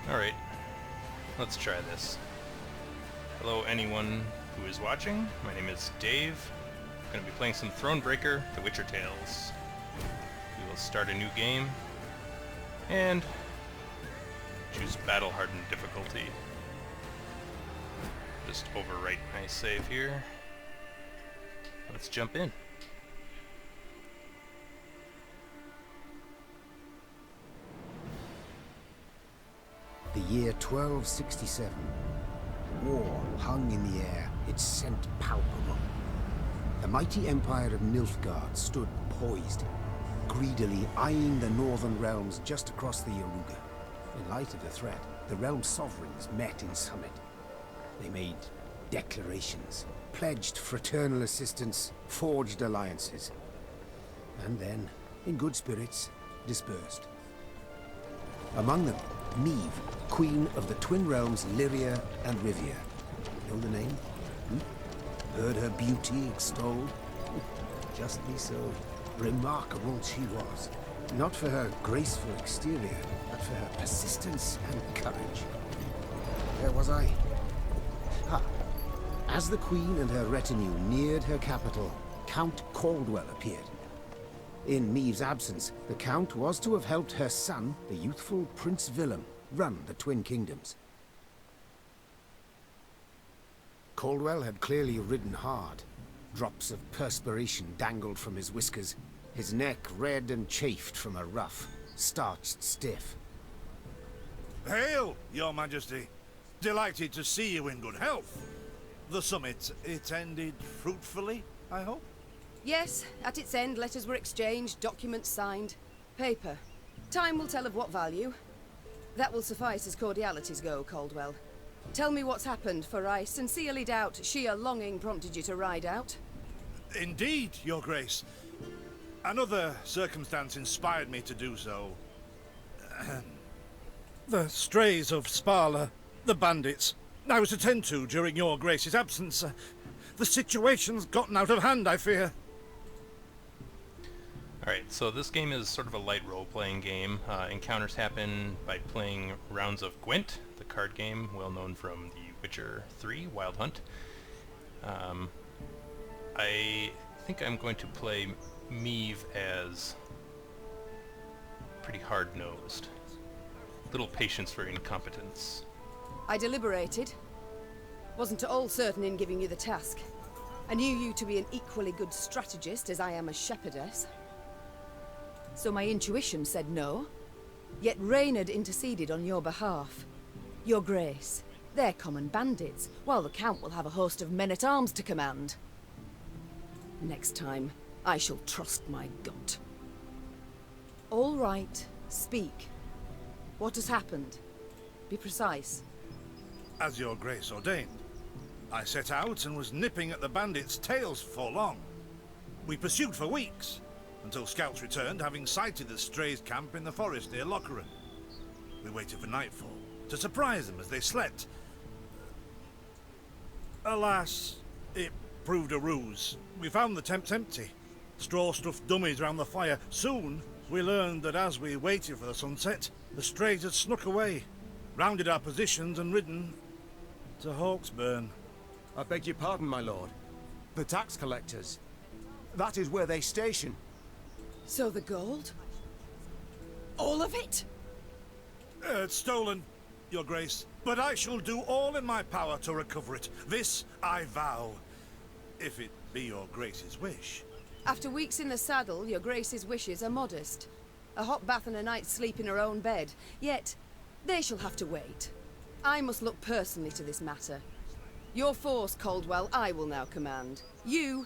Alright, let's try this. Hello anyone who is watching, my name is Dave. I'm going to be playing some Thronebreaker, The Witcher Tales. We will start a new game, and choose Battle Hardened difficulty. Just overwrite my save here. Let's jump in. The year 1267. War hung in the air, its scent palpable. The mighty empire of Nilfgaard stood poised, greedily eyeing the northern realms just across the Yaruga. In light of the threat, the realm sovereigns met in summit. They made declarations, pledged fraternal assistance, forged alliances, and then, in good spirits, dispersed. Among them, Neve, queen of the twin realms Lyria and Rivia. Know the name? Heard her beauty extolled? Justly so. Remarkable she was. Not for her graceful exterior, but for her persistence and courage. Where was I? As the queen and her retinue neared her capital, Count Caldwell appeared. In Neve's absence, the Count was to have helped her son, the youthful Prince Willem, run the Twin Kingdoms. Caldwell had clearly ridden hard. Drops of perspiration dangled from his whiskers, his neck red and chafed from a ruff, starched stiff. Hail, Your Majesty. Delighted to see you in good health. The summit, it ended fruitfully, I hope? Yes, at its end, letters were exchanged, documents signed. Paper. Time will tell of what value. That will suffice as cordialities go, Caldwell. Tell me what's happened, for I sincerely doubt sheer longing prompted you to ride out. Indeed, Your Grace. Another circumstance inspired me to do so. The strays of Sparla, the bandits, I was to tend to during Your Grace's absence. The situation's gotten out of hand, I fear. Alright, so this game is sort of a light role-playing game. Encounters happen by playing rounds of Gwent, the card game, well known from The Witcher 3, Wild Hunt. I think I'm going to play Meve as pretty hard-nosed. Little patience for incompetence. I deliberated. Wasn't at all certain in giving you the task. I knew you to be an equally good strategist as I am a shepherdess. So my intuition said no. Yet Reynard interceded on your behalf. Your Grace, they're common bandits, while the Count will have a host of men-at-arms to command. Next time, I shall trust my gut. All right, speak. What has happened? Be precise. As Your Grace ordained, I set out and was nipping at the bandits' tails for long. We pursued for weeks, until scouts returned, having sighted the strays' camp in the forest near Locheren. We waited for nightfall, to surprise them as they slept. Alas, it proved a ruse. We found the tents empty, straw-stuffed dummies round the fire. Soon, we learned that as we waited for the sunset, the strays had snuck away, rounded our positions and ridden to Hawksburn. I beg your pardon, my lord. The tax collectors. That is where they station. So the gold? All of it? It's stolen, Your Grace, but I shall do all in my power to recover it. This I vow, if it be Your Grace's wish. After weeks in the saddle, your Grace's wishes are modest. A hot bath and a night's sleep in her own bed. Yet, they shall have to wait. I must look personally to this matter. Your force, Caldwell, I will now command. You...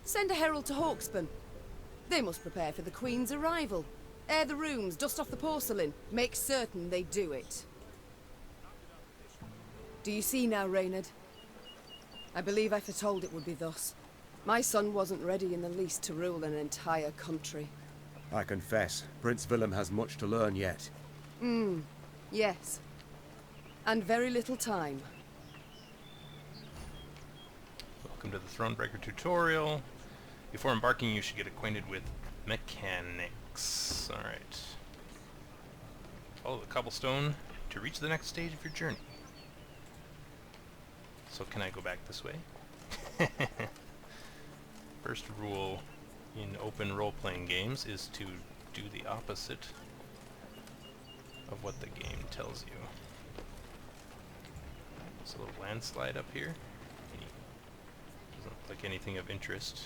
send a herald to Hawksburn. They must prepare for the Queen's arrival. Air the rooms, dust off the porcelain. Make certain they do it. Do you see now, Reynard? I believe I foretold it would be thus. My son wasn't ready in the least to rule an entire country. I confess, Prince Willem has much to learn yet. Yes. And very little time. Welcome to the Thronebreaker tutorial. Before embarking, you should get acquainted with mechanics. Alright. Follow the cobblestone to reach the next stage of your journey. So can I go back this way? First rule in open role-playing games is to do the opposite of what the game tells you. There's a little landslide up here. Doesn't look like anything of interest.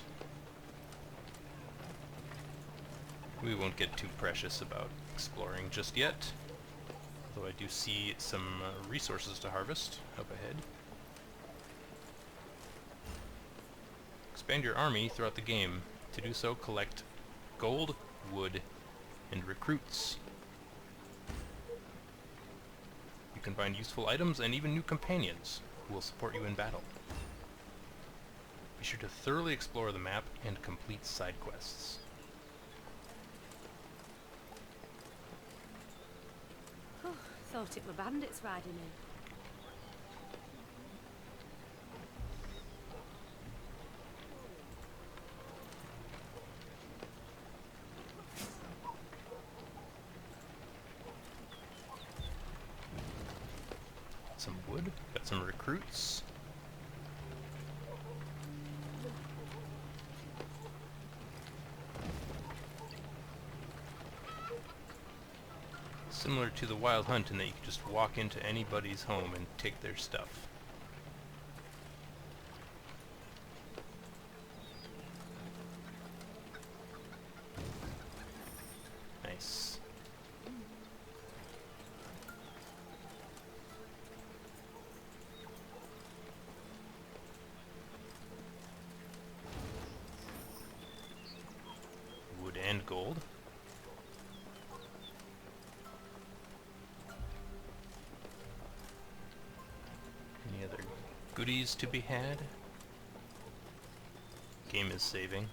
We won't get too precious about exploring just yet, though I do see some resources to harvest up ahead. Expand your army throughout the game. To do so, collect gold, wood, and recruits. You can find useful items and even new companions who will support you in battle. Be sure to thoroughly explore the map and complete side quests. Oh, thought it were bandits riding in. Some wood, got some recruits. Similar to the Wild Hunt in that you can just walk into anybody's home and take their stuff. Nice. Wood and gold. Any other goodies to be had? Game is saving.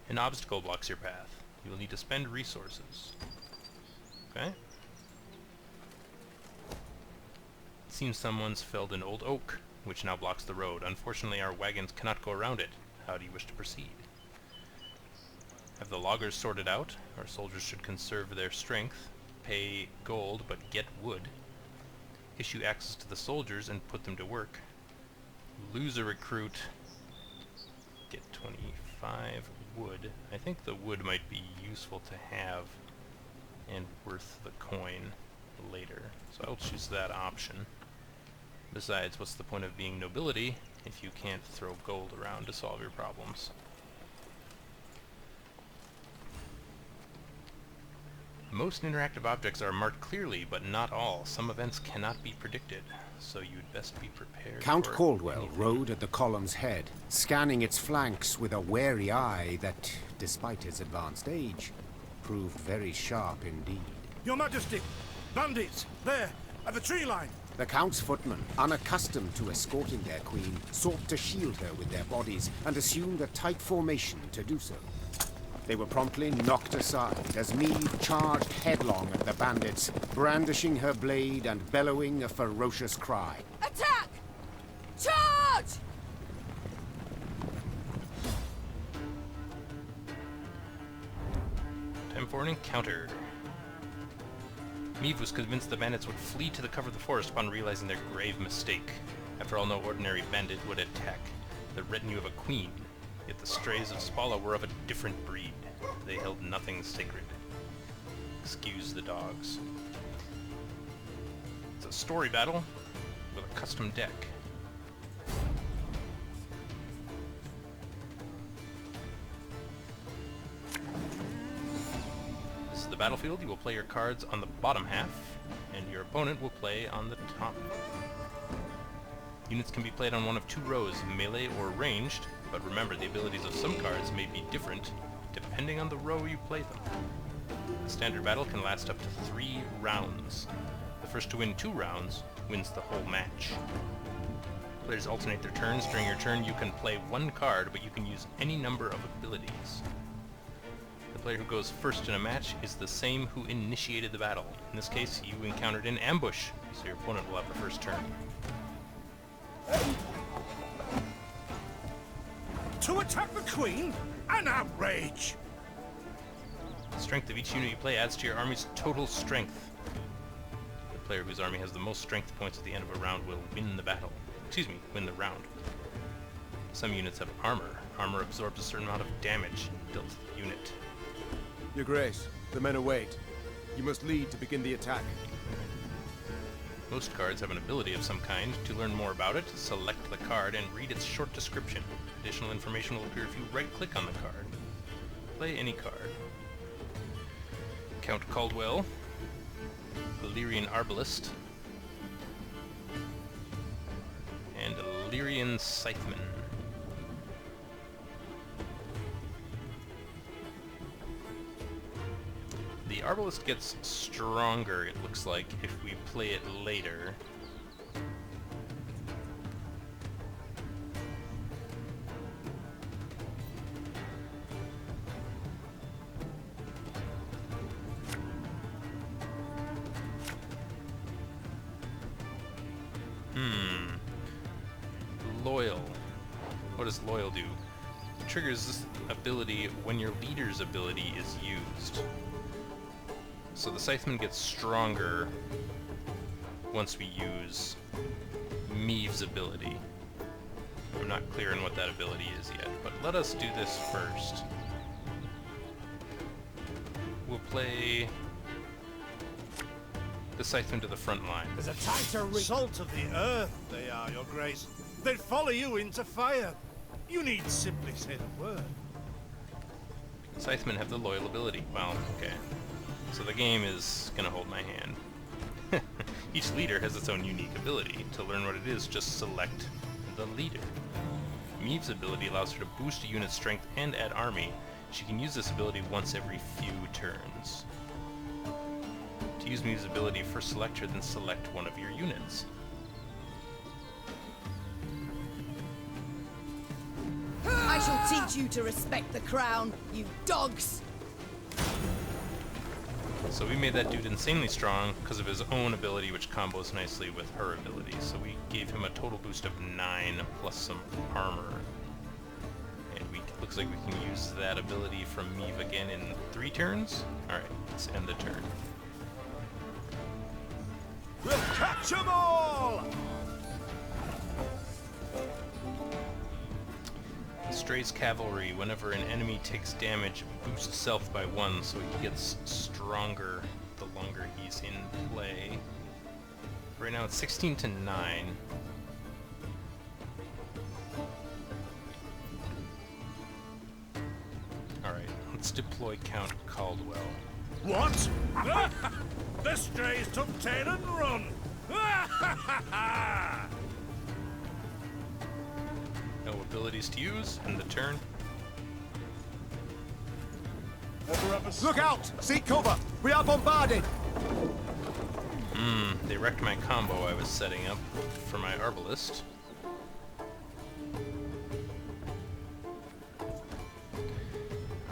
An obstacle blocks your path. You will need to spend resources. Okay. It seems someone's felled an old oak, which now blocks the road. Unfortunately, our wagons cannot go around it. How do you wish to proceed? Have the loggers sorted out? Our soldiers should conserve their strength, pay gold, but get wood. Issue access to the soldiers and put them to work. Lose a recruit. Get 25 wood. I think the wood might be useful to have and worth the coin later. So I'll choose that option. Besides, what's the point of being nobility if you can't throw gold around to solve your problems? Most interactive objects are marked clearly, but not all. Some events cannot be predicted, so you'd best be prepared. Count for Caldwell anything. rode at the column's head, scanning its flanks with a wary eye that, despite his advanced age, proved very sharp indeed. Your Majesty! Bandits! There! At the tree line! The Count's footmen, unaccustomed to escorting their queen, sought to shield her with their bodies and assumed a tight formation to do so. They were promptly knocked aside as Meve charged headlong at the bandits, brandishing her blade and bellowing a ferocious cry. Attack! Charge! Time for an encounter. Meve was convinced the bandits would flee to the cover of the forest upon realizing their grave mistake. After all, no ordinary bandit would attack the retinue of a queen, yet the strays of Spala were of a different breed. They held nothing sacred. Excuse the dogs. It's a story battle with a custom deck. This is the battlefield. You will play your cards on the bottom half, and your opponent will play on the top. Units can be played on one of two rows, melee or ranged, but remember the abilities of some cards may be different depending on the row you play them. The standard battle can last up to 3 rounds. The first to win 2 rounds wins the whole match. Players alternate their turns. During your turn, you can play 1 card, but you can use any number of abilities. The player who goes first in a match is the same who initiated the battle. In this case, you encountered an ambush, so your opponent will have the first turn. To attack the Queen? An outrage! The strength of each unit you play adds to your army's total strength. The player whose army has the most strength points at the end of a round will win the battle. Excuse me, win the round. Some units have armor. Armor absorbs a certain amount of damage dealt to the unit. Your Grace, the men await. You must lead to begin the attack. Most cards have an ability of some kind. To learn more about it, select the card and read its short description. Additional information will appear if you right-click on the card. Play any card. Count Caldwell, Illyrian Arbalist, and Illyrian Scytheman. The Arbalist gets stronger, it looks like, if we play it later. Loyal. What does Loyal do? It triggers this ability when your leader's ability is used. So the Scytheman gets stronger once we use Meave's ability. I'm not clear on what that ability is yet, but let us do this first. We'll play the Scytheman to the front line. There's a tighter reach. Salt of the earth they are, Your Grace. They'd follow you into fire. You need simply say the word. Scythmen have the loyal ability. Well, okay. So the game is gonna hold my hand. Each leader has its own unique ability. To learn what it is, just select the leader. Meave's ability allows her to boost a unit's strength and add army. She can use this ability once every few turns. To use Meave's ability, first select her, then select one of your units. I shall teach you to respect the crown, you dogs! So we made that dude insanely strong because of his own ability, which combos nicely with her ability. So we gave him a total boost of 9 plus some armor. And looks like we can use that ability from Meave again in 3 turns. Alright, let's end the turn. We'll catch 'em all! Stray's cavalry. Whenever an enemy takes damage, boosts self by 1, so he gets stronger the longer he's in play. Right now it's 16 to 9. Alright, let's deploy Count Caldwell. What? The strays took tail and run! No abilities to use, end the turn. Look out! Seek cover! We are bombarded! They wrecked my combo I was setting up for my Arbalist.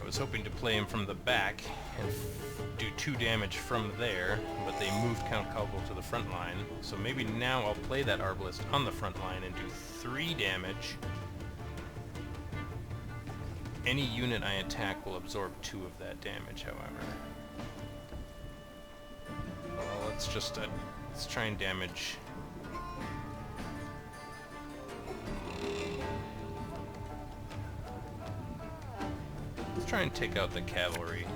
I was hoping to play him from the back and do 2 damage from there, but they moved Count Caldwell to the front line. So maybe now I'll play that Arbalist on the front line and do 3 damage. Any unit I attack will absorb 2 of that damage, however. Well, let's try and damage. Let's try and take out the cavalry.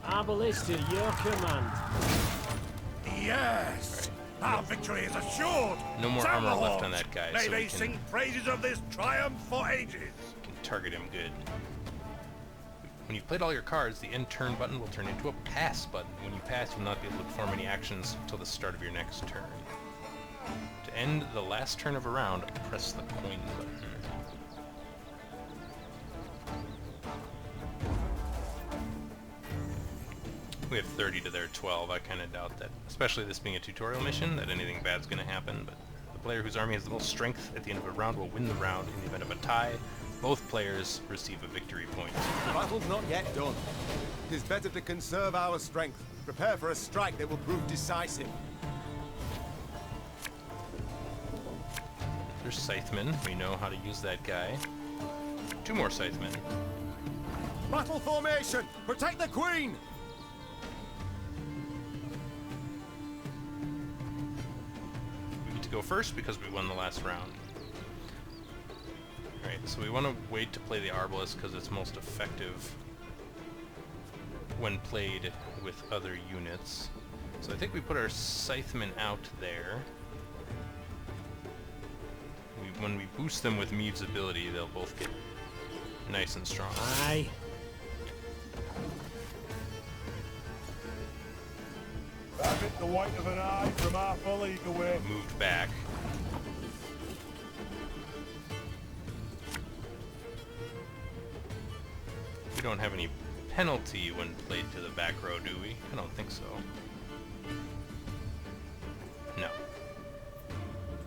Arbalist at your command. Yes! Our victory is assured! No more Sound armor the left on horns. that guy, May so they we can- sing praises of this triumph for ages! Can target him good. When you've played all your cards, the end turn button will turn into a pass button. When you pass, you'll not be able to perform any actions until the start of your next turn. To end the last turn of a round, press the coin button. We have 30 to their 12. I kind of doubt that, especially this being a tutorial mission, that anything bad's going to happen, but the player whose army has the most strength at the end of a round will win the round. In the event of a tie, both players receive a victory point. The battle's not yet done. It is better to conserve our strength, prepare for a strike that will prove decisive. There's Scytheman. We know how to use that guy. 2 more scythemen. Battle formation! Protect the Queen! We get to go first because we won the last round. Alright, so we want to wait to play the Arbalest because it's most effective when played with other units. So I think we put our scythemen out there. When we boost them with Meave's ability, they'll both get nice and strong. Aye. That bit the white of an eye from half a league away. Moved back. We don't have any penalty when played to the back row, do we? I don't think so. No.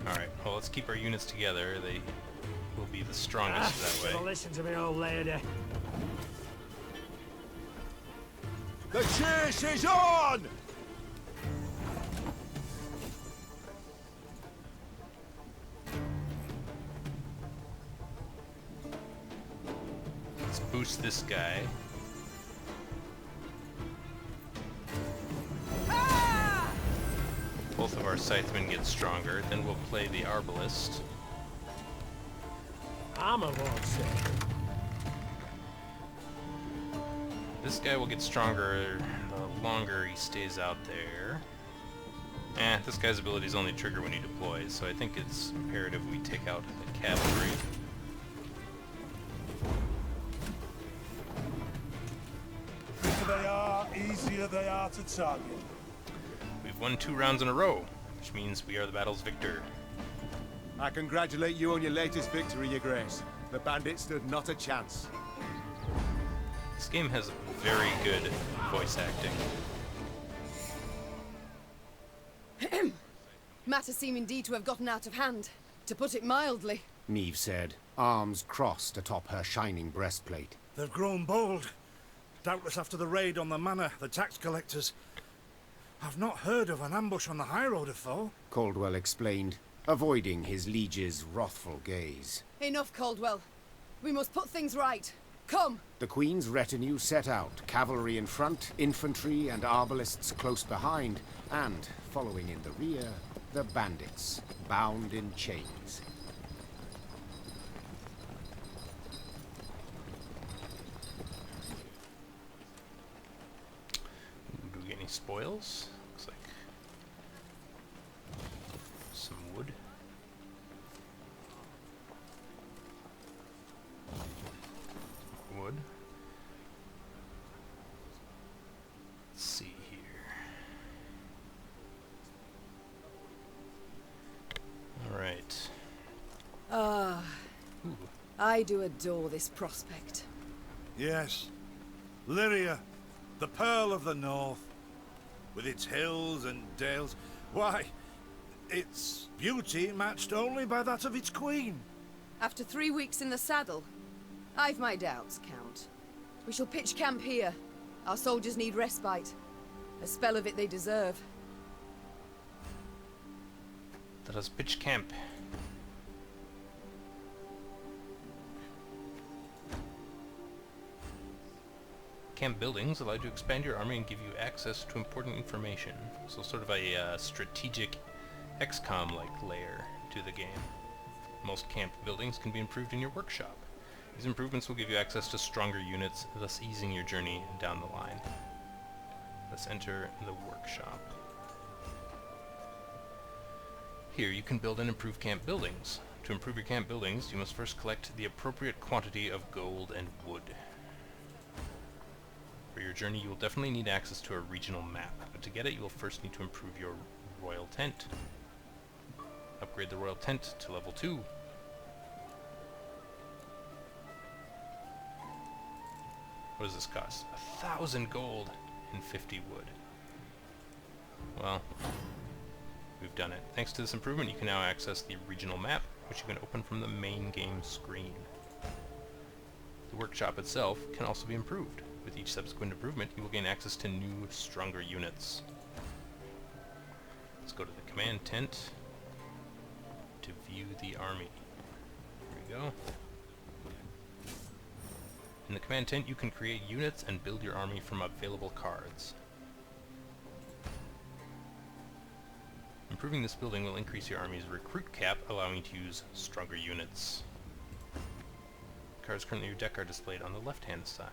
Alright, well, let's keep our units together. They will be the strongest that Well, way. listen to me, old lady. The chase is on! Let's boost this guy. Both of our scythemen get stronger, then we'll play the Arbalest. Armor won't say. This guy will get stronger the longer he stays out there. This guy's abilities only trigger when he deploys, so I think it's imperative we take out the cavalry. Quicker they are, easier they are to target. We've won 2 rounds in a row, which means we are the battle's victor. I congratulate you on your latest victory, Your Grace. The bandits stood not a chance. This game has very good voice acting. Matters seem indeed to have gotten out of hand, to put it mildly. Neve said, arms crossed atop her shining breastplate. They've grown bold. Doubtless after the raid on the manor, the tax collectors. I've not heard of an ambush on the high road afore. Caldwell explained, avoiding his liege's wrathful gaze. Enough, Caldwell. We must put things right. Come! The Queen's retinue set out, cavalry in front, infantry and arbalists close behind, and, following in the rear, the bandits, bound in chains. Do we get any spoils? Looks like some wood. Wood. Let's see here. All right. Ooh. I do adore this prospect. Yes. Lyria, the Pearl of the North. With its hills and dales. Why, its beauty matched only by that of its queen. After 3 weeks in the saddle, I've my doubts, Count. We shall pitch camp here. Our soldiers need respite. A spell of it they deserve. Let us pitch camp. Camp buildings allow you to expand your army and give you access to important information. So sort of a strategic XCOM-like layer to the game. Most camp buildings can be improved in your workshop. These improvements will give you access to stronger units, thus easing your journey down the line. Let's enter the workshop. Here you can build and improve camp buildings. To improve your camp buildings, you must first collect the appropriate quantity of gold and wood. For your journey, you will definitely need access to a regional map, but to get it, you will first need to improve your royal tent. Upgrade the royal tent to level 2. What does this cost? 1,000 gold and 50 wood. Well, we've done it. Thanks to this improvement, you can now access the regional map, which you can open from the main game screen. The workshop itself can also be improved. With each subsequent improvement, you will gain access to new, stronger units. Let's go to the command tent to view the army. Here we go. command tent, you can create units and build your army from available cards. Improving this building will increase your army's recruit cap, allowing you to use stronger units. Cards currently in your deck are displayed on the left-hand side.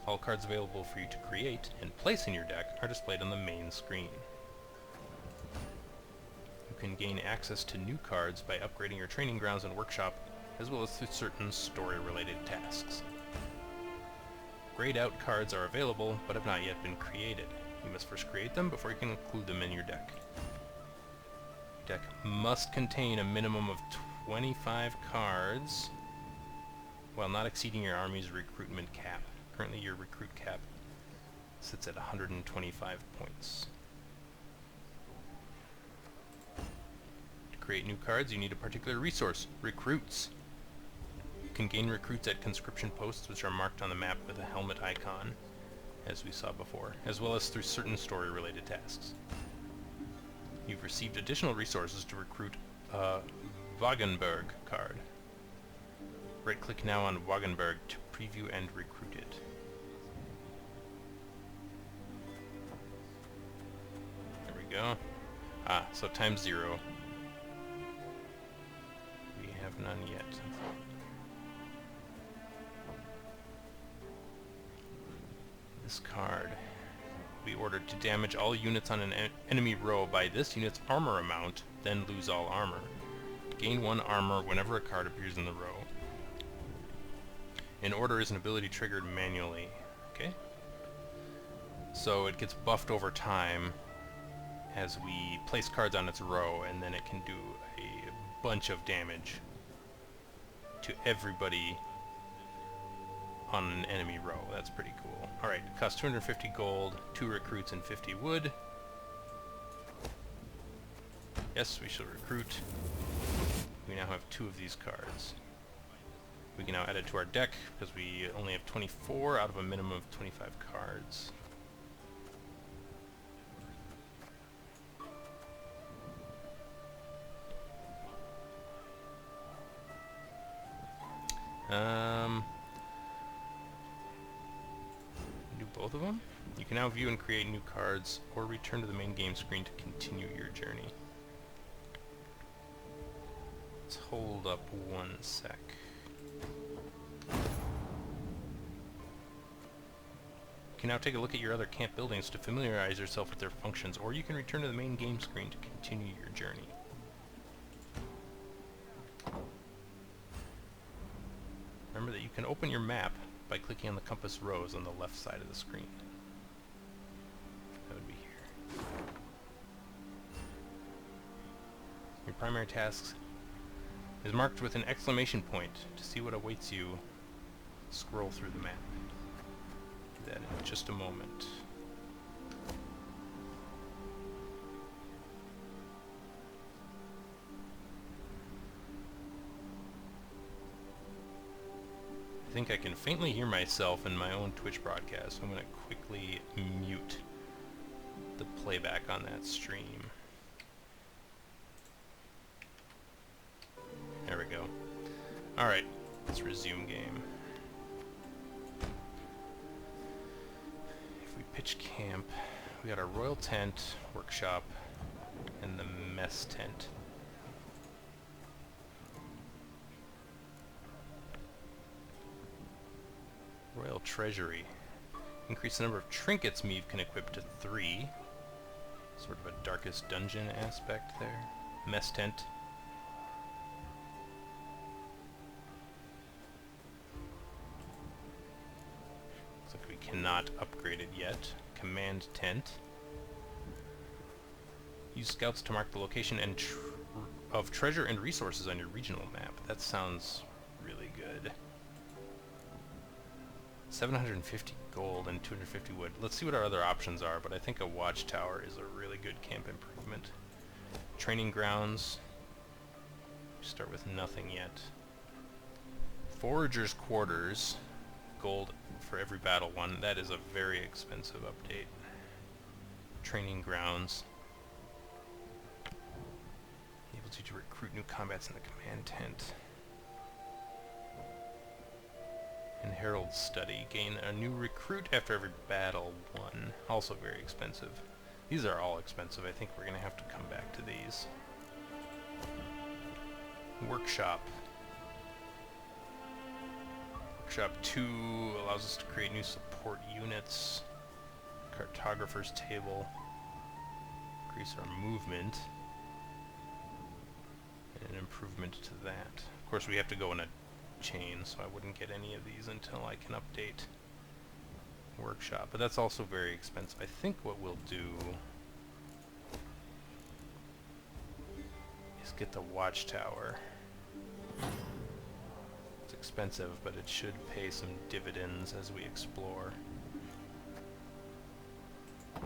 All cards available for you to create and place in your deck are displayed on the main screen. You can gain access to new cards by upgrading your training grounds and workshop, as well as through certain story-related tasks. Grayed out cards are available, but have not yet been created. You must first create them before you can include them in your deck. Your deck must contain a minimum of 25 cards, while not exceeding your army's recruitment cap. Currently your recruit cap sits at 125 points. To create new cards, you need a particular resource: recruits. You can gain recruits at conscription posts, which are marked on the map with a helmet icon, as we saw before, as well as through certain story-related tasks. You've received additional resources to recruit a Wagenburg card. Right-click now on Wagenburg to preview and recruit it. There we go. Ah, so times 0. We have none yet. This card will be ordered to damage all units on an enemy row by this unit's armor amount, then lose all armor. Gain 1 armor whenever a card appears in the row. An order is an ability triggered manually. Okay? So it gets buffed over time as we place cards on its row, and then it can do a bunch of damage to everybody on an enemy row. That's pretty cool. Alright, it costs 250 gold, 2 recruits, and 50 wood. Yes, we shall recruit. We now have 2 of these cards. We can now add it to our deck, because we only have 24 out of a minimum of 25 cards. Do both of them? You can now view and create new cards, or return to the main game screen to continue your journey. Let's hold up 1 sec. You can now take a look at your other camp buildings to familiarize yourself with their functions, or you can return to the main game screen to continue your journey. Remember that you can open your map by clicking on the compass rose on the left side of the screen. That would be here. Your primary tasks is marked with an exclamation point. To see what awaits you, scroll through the map. Do that in just a moment. I think I can faintly hear myself in my own Twitch broadcast, so I'm going to quickly mute the playback on that stream. There we go. Alright, let's resume game. If we pitch camp, we got our royal tent, workshop, and the mess tent. Royal Treasury. Increase the number of trinkets Meave can equip to 3. Sort of a darkest dungeon aspect there. Mess tent. Looks like we cannot upgrade it yet. Command tent. Use scouts to mark the location and of treasure and resources on your regional map. That sounds really good. 750 gold and 250 wood. Let's see what our other options are, but I think a watchtower is a really good camp improvement. Training grounds. Start with nothing yet. Forager's quarters. Gold for every battle one. That is a very expensive update. Training grounds. Enables you to recruit new combats in the command tent. Herald Study. Gain a new recruit after every battle won. Also very expensive. These are all expensive. I think we're going to have to come back to these. Workshop. Workshop 2 allows us to create new support units. Cartographer's table. Increase our movement. And an improvement to that. Of course, we have to go in a chain, so I wouldn't get any of these until I can update Workshop. But that's also very expensive. I think what we'll do is get the Watchtower. It's expensive, but it should pay some dividends as we explore. The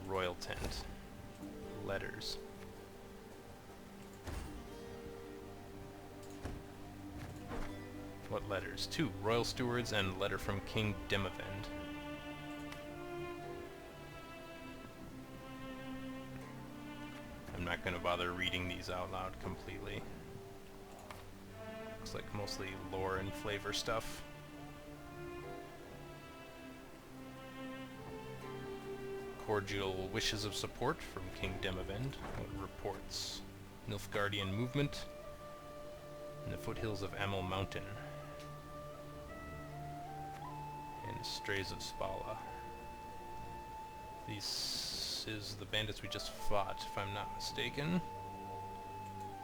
Royal Tent. Letters. What letters? 2 Royal Stewards and letter from King Demavend. I'm not going to bother reading these out loud completely. Looks like mostly lore and flavor stuff. Cordial wishes of support from King Demavend. Reports. Nilfgaardian movement in the foothills of Amel Mountain. And Strays of Spala. This is the bandits we just fought, if I'm not mistaken.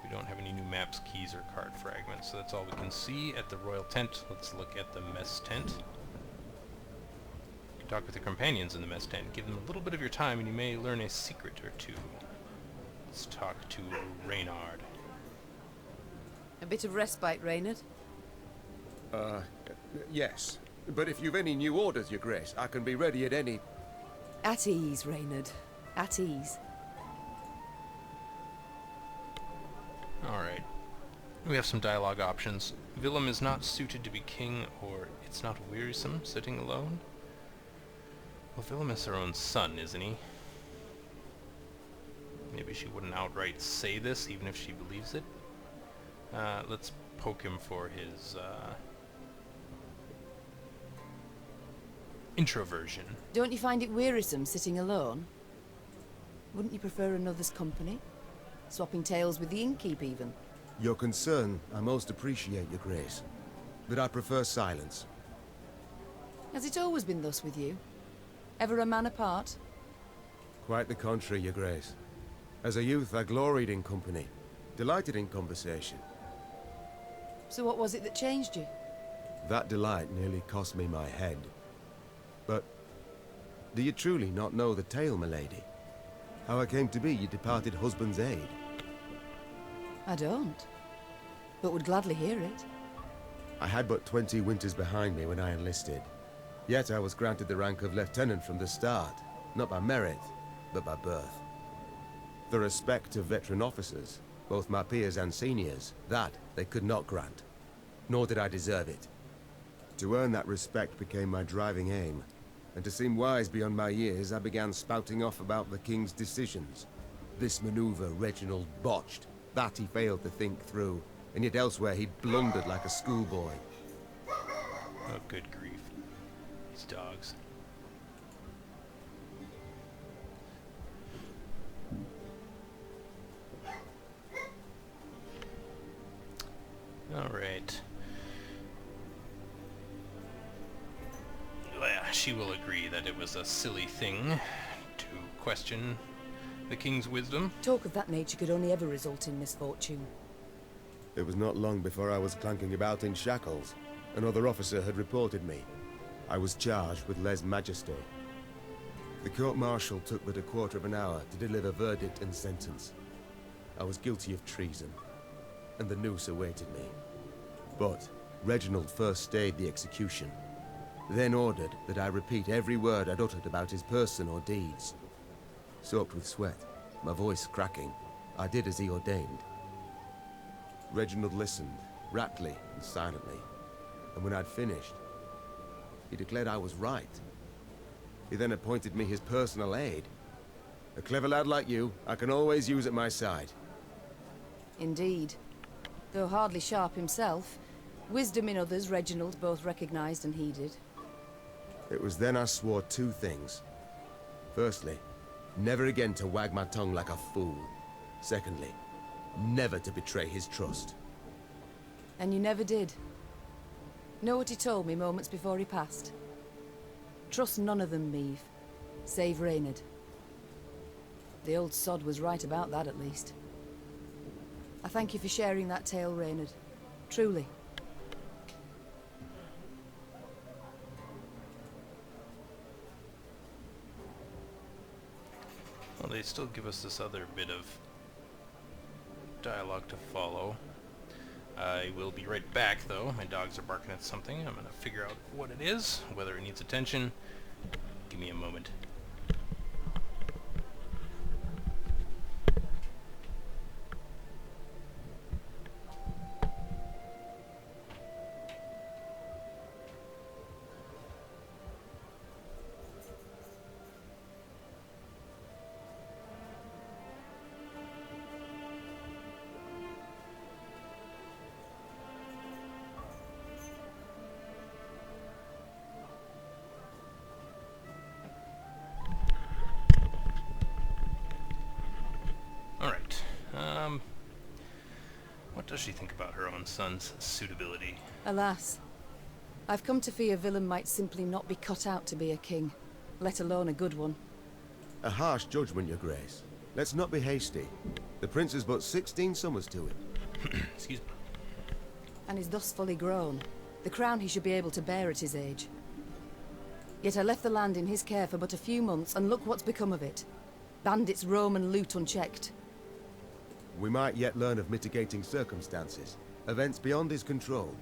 We don't have any new maps, keys, or card fragments, so that's all we can see at the Royal Tent. Let's look at the Mess Tent. You can talk with your companions in the Mess Tent. Give them a little bit of your time and you may learn a secret or two. Let's talk to Reynard. A bit of respite, Reynard. Yes. But if you've any new orders, Your Grace, I can be ready at any... At ease, Reynard. At ease. Alright. We have some dialogue options. Willem is not suited to be king, or it's not wearisome sitting alone. Well, Willem is her own son, isn't he? Maybe she wouldn't outright say this, even if she believes it. Let's poke him for his, introversion. Don't you find it wearisome sitting alone? Wouldn't you prefer another's company? Swapping tales with the innkeep, even? Your concern, I most appreciate, Your Grace. But I prefer silence. Has it always been thus with you? Ever a man apart? Quite the contrary, Your Grace. As a youth, I gloried in company, delighted in conversation. So what was it that changed you? That delight nearly cost me my head. But do you truly not know the tale, milady? How I came to be your departed husband's aide? I don't, but would gladly hear it. I had but 20 winters behind me when I enlisted. Yet I was granted the rank of lieutenant from the start, not by merit, but by birth. The respect of veteran officers, both my peers and seniors, that they could not grant. Nor did I deserve it. To earn that respect became my driving aim, and to seem wise beyond my years, I began spouting off about the king's decisions. This maneuver Reginald botched, that he failed to think through, and yet elsewhere he'd blundered like a schoolboy. Oh, good grief. These dogs. Alright. Yeah, she will agree that it was a silly thing to question the king's wisdom. Talk of that nature could only ever result in misfortune. It was not long before I was clanking about in shackles. Another officer had reported me. I was charged with lèse-majesté. The court-martial took but a quarter of an hour to deliver verdict and sentence. I was guilty of treason, and the noose awaited me. But Reginald first stayed the execution, then ordered that I repeat every word I'd uttered about his person or deeds. Soaked with sweat, my voice cracking, I did as he ordained. Reginald listened, raptly and silently, and when I'd finished, he declared I was right. He then appointed me his personal aide. A clever lad like you, I can always use at my side. Indeed. Though hardly sharp himself, Wisdom in others, Reginald both recognised and heeded. It was then I swore two things. Firstly, never again to wag my tongue like a fool. Secondly, never to betray his trust. And you never did. Know what he told me moments before he passed? Trust none of them, Meave. Save Reynard. The old sod was right about that, at least. I thank you for sharing that tale, Reynard. Truly. Well, they still give us this other bit of dialogue to follow. I will be right back, though. My dogs are barking at something. I'm going to figure out what it is, whether it needs attention. Give me a moment. Alright, what does she think about her own son's suitability? Alas. I've come to fear Willem might simply not be cut out to be a king, let alone a good one. A harsh judgment, your grace. Let's not be hasty. The prince is but 16 summers to him. Excuse me. And is thus fully grown. The crown he should be able to bear at his age. Yet I left the land in his care for but a few months, and look what's become of it. Bandits roam and loot unchecked. We might yet learn of mitigating circumstances. Events beyond his control.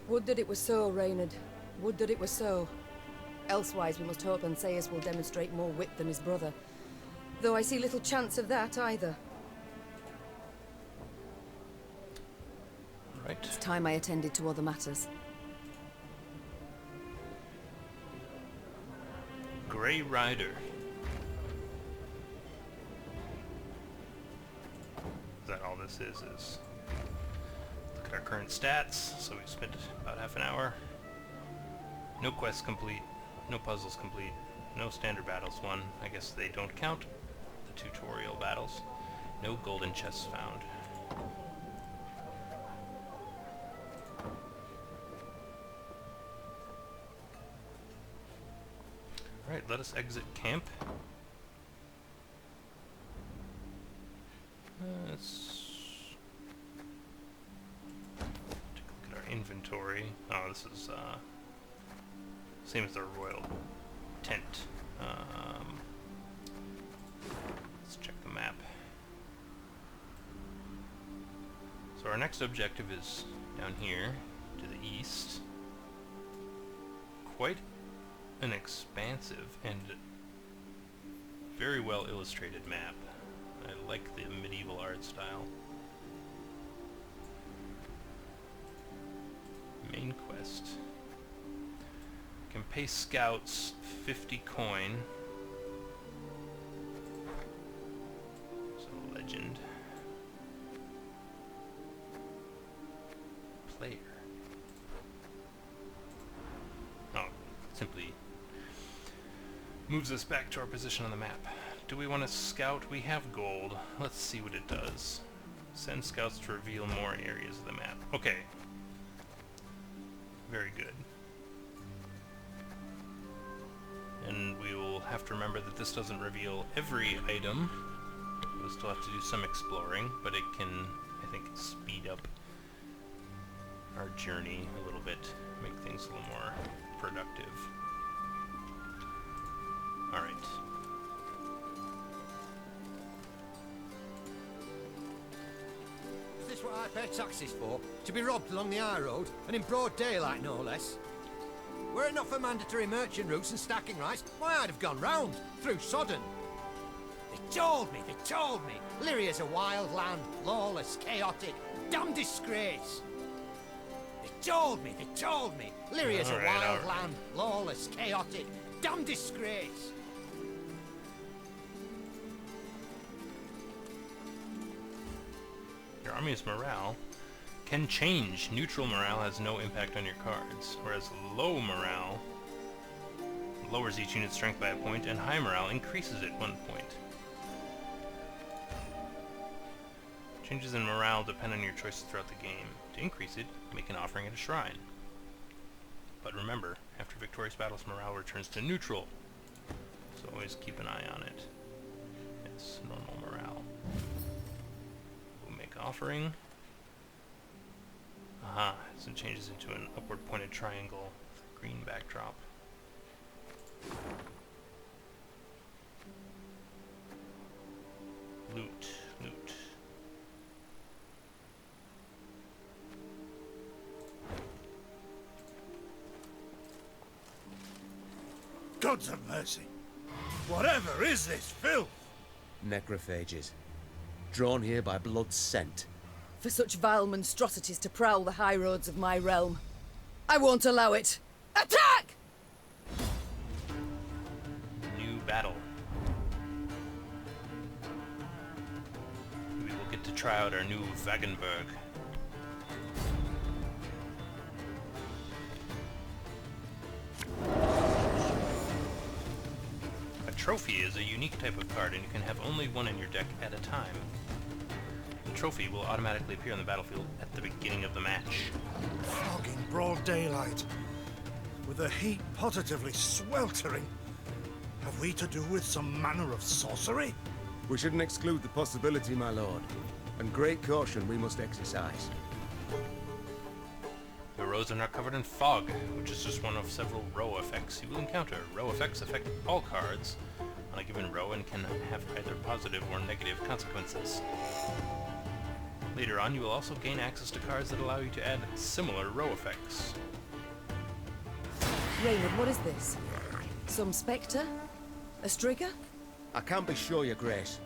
Would that it were so, Reynard. Would that it were so. Elsewise we must hope Ansaeus will demonstrate more wit than his brother. Though I see little chance of that either. Right. It's time I attended to other matters. Grey Rider. Is that all this is look at our current stats. So we've spent about half an hour. No quests complete, no puzzles complete, no standard battles won. I guess they don't count. The tutorial battles. No golden chests found. Alright, let us exit camp. Let's take a look at our inventory. Oh, this is same as the royal tent. Let's check the map. So our next objective is down here to the east. Quite an expansive and very well illustrated map. I like the medieval art style. Main quest. Can pay scouts 50 coin. So legend. Player. Oh, simply moves us back to our position on the map. Do we want to scout? We have gold. Let's see what it does. Send scouts to reveal more areas of the map. Okay. Very good. And we will have to remember that this doesn't reveal every item. We'll still have to do some exploring, but it can, I think, speed up our journey a little bit, make things a little more productive. Alright. Is this what I pay taxes for? To be robbed along the high road, and in broad daylight, no less? Were it not for mandatory merchant routes and stacking rights, why I'd have gone round, through Sodden. They told me! Lyria's a wild land, lawless, chaotic, damn disgrace! They told me! Lyria's a wild land, lawless, chaotic, damn disgrace! Your army's morale can change. Neutral morale has no impact on your cards, whereas low morale lowers each unit's strength by a point, and high morale increases it 1 point. Changes in morale depend on your choices throughout the game. To increase it, make an offering at a shrine. But remember, after victorious battles, morale returns to neutral, so always keep an eye on it. It's normal morale. We'll make offering. Aha, so it changes into an upward pointed triangle with a green backdrop. Loot, loot. Gods of mercy! Whatever is this filth? Necrophages. Drawn here by blood's scent. For such vile monstrosities to prowl the high roads of my realm, I won't allow it. Attack! New battle. We will get to try out our new Wagenburg. A trophy is a unique type of card, and you can have only one in your deck at a time. The trophy will automatically appear on the battlefield at the beginning of the match. Fog in broad daylight, with the heat positively sweltering. Have we to do with some manner of sorcery? We shouldn't exclude the possibility, my lord. And great caution we must exercise. Your rows are not covered in fog, which is just one of several row effects you will encounter. Row effects affect all cards on a given row and can have either positive or negative consequences. Later on, you will also gain access to cards that allow you to add similar row effects. Raynard, what is this? Some spectre? A strigger? I can't be sure, your grace.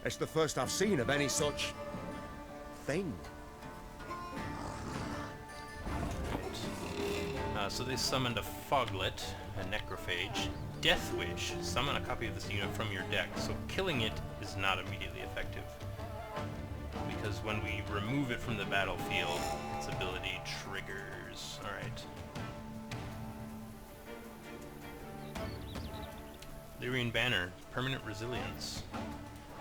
It's the first I've seen of any such... thing. So they summoned a Foglet, a Necrophage, Death Wish. Summon a copy of this unit from your deck, so killing it is not immediately effective. Because when we remove it from the battlefield, its ability triggers. Alright. Lyrian Banner, permanent resilience.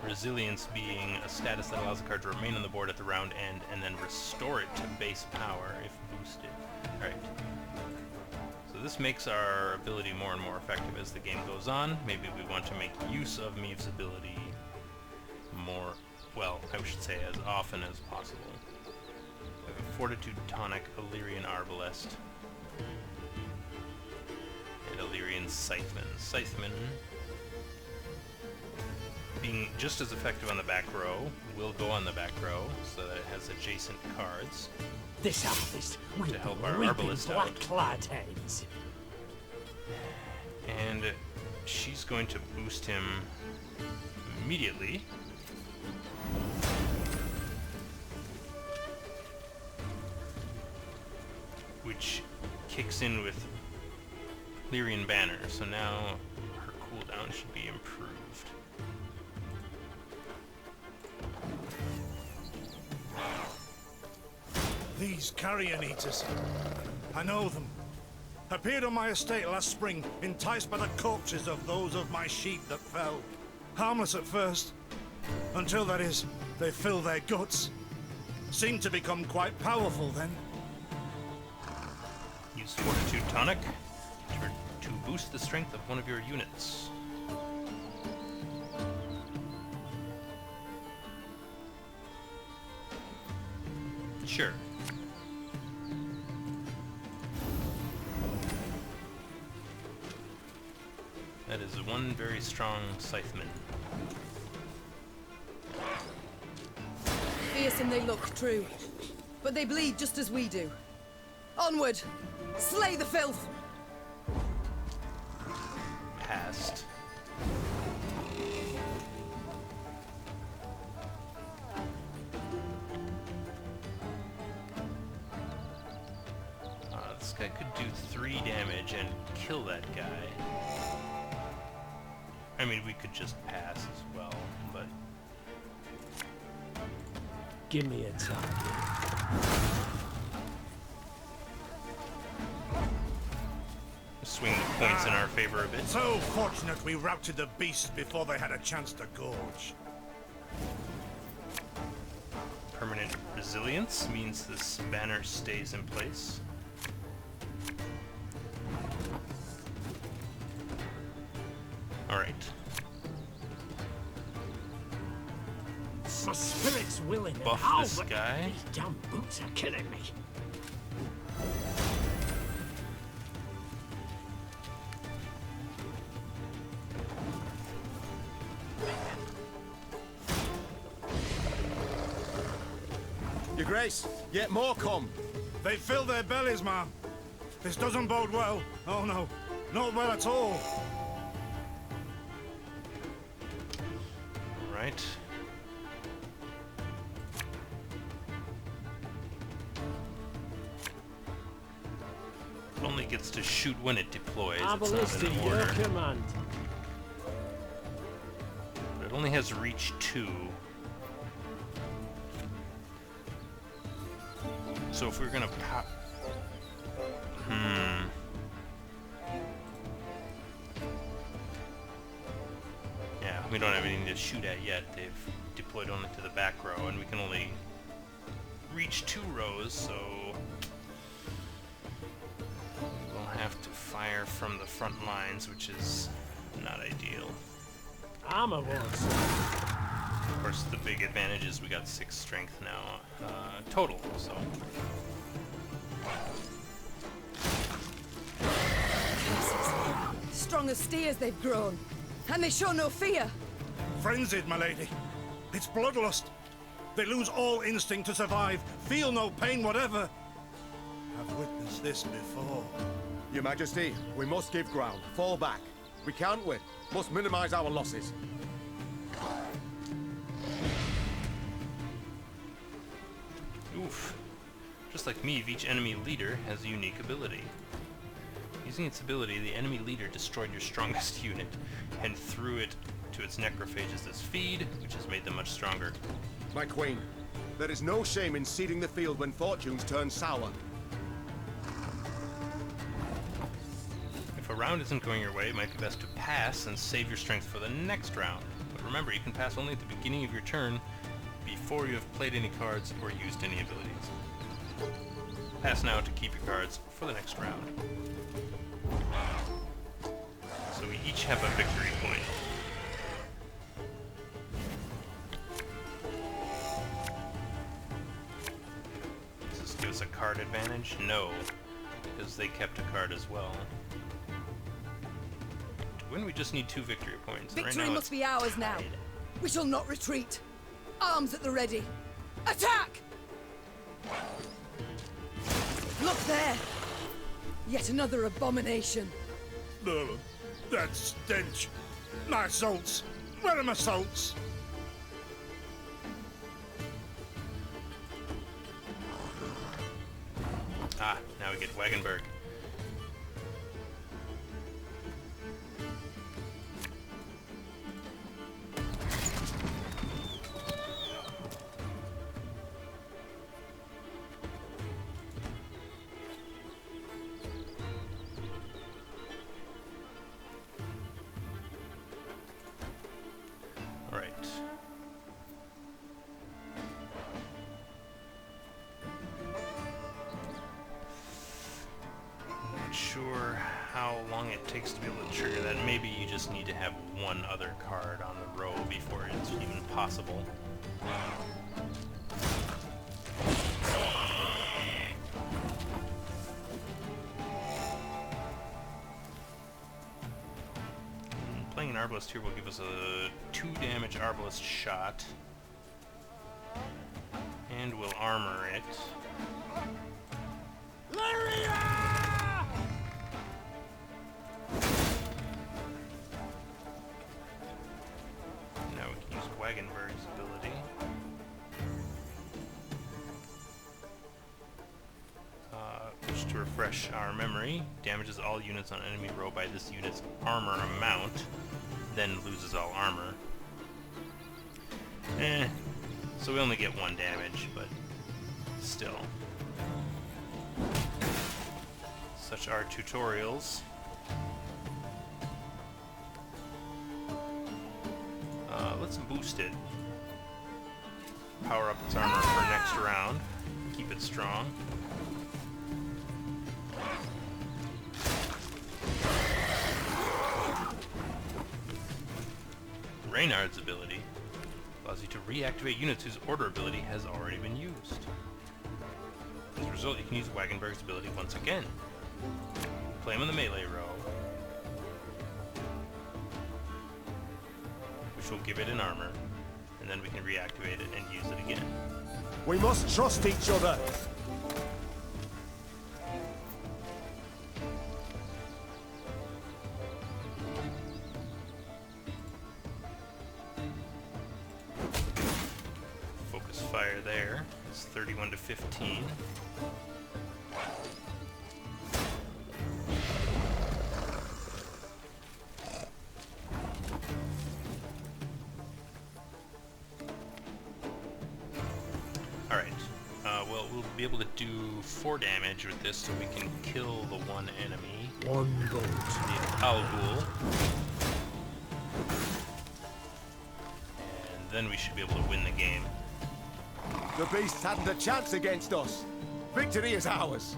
Resilience being a status that allows the card to remain on the board at the round end and then restore it to base power if boosted. Alright. So this makes our ability more and more effective as the game goes on. Maybe we want to make use of Meave's ability more, well, I should say as often as possible. We have a Fortitude Tonic, Illyrian Arbalest, and Illyrian Scytheman. Scytheman, being just as effective on the back row, will go on the back row so that it has adjacent cards. This harvest will To help our reap Arbalest black out. clad heads. And she's going to boost him immediately. Which kicks in with Lyrian Banner, so now her cooldown should be improved. These carrion eaters. I know them. Appeared on my estate last spring, enticed by the corpses of those of my sheep that fell. Harmless at first, until, that is, they fill their guts. Seemed to become quite powerful then. Use Fortitude Tonic to boost the strength of one of your units. Sure. That is one very strong Scytheman. Fearsome they look, true. But they bleed just as we do. Onward! Slay the filth! Passed. This guy could do 3 damage and kill that guy. I mean, we could just pass as well, but... Give me a target. Swing the points in our favor a bit. So fortunate we routed the beasts before they had a chance to gorge. Permanent resilience means this banner stays in place. Alright. My spirit's willing and Buff how, this but guy. these damn boots are killing me. Your Grace, yet more come. They fill their bellies, ma'am. This doesn't bode well. Oh no, not well at all. Alright. It only gets to shoot when it deploys. It's not Arbalist in at your order. command. But it only has reach 2. So if we're gonna pop... Yeah, we don't have anything to shoot at yet. They've deployed only to the back row, and we can only reach 2 rows, so... we'll have to fire from the front lines, which is not ideal. Armor was. Of course, the big advantage is we got 6 strength now, total, so... Strong as steers they've grown. And they show no fear. Frenzied, my lady. It's bloodlust. They lose all instinct to survive, feel no pain whatever. I've witnessed this before. Your Majesty, we must give ground. Fall back. We can't win. Must minimize our losses. Oof. Just like me, each enemy leader has a unique ability. Using its ability, the enemy leader destroyed your strongest unit and threw it to its necrophages as feed, which has made them much stronger. My queen, there is no shame in ceding the field when fortunes turn sour. If a round isn't going your way, it might be best to pass and save your strength for the next round. But remember, you can pass only at the beginning of your turn before you have played any cards or used any abilities. Pass now to keep your cards for the next round. So we each have a victory point. Does this give us a card advantage? No, because they kept a card as well. To win, we just need 2 victory points. Victory right now must it's be ours now. tied. We shall not retreat. Arms at the ready. Attack! Look there! Yet another abomination. No, that stench. My salts. Where are my salts? Ah, now we get Wagenberg. Alright. Not sure how long it takes to be able to trigger that. Maybe you just need to have one other card on the row before it's even possible. Playing an Arbalist here will give us a 2 damage Arbalist shot. And we'll armor it. Now we can use Wagenberg's ability. Just to refresh our memory, damages all units on enemy row by this unit's armor amount, then loses all armor. So we only get 1 damage, but still. Such are tutorials. Let's boost it. Power up its armor for next round. Keep it strong. Reynard's ability allows you to reactivate units whose order ability has already been used. As a result, you can use Wagenberg's ability once again. Play him in the melee row, which will give it an armor, and then we can reactivate it and use it again. We must trust each other. Focus fire there. It's 31 to 15. Well, we'll be able to do 4 damage with this, so we can kill the one enemy. One gold. The Algul. And then we should be able to win the game. The beasts hadn't a chance against us. Victory is ours.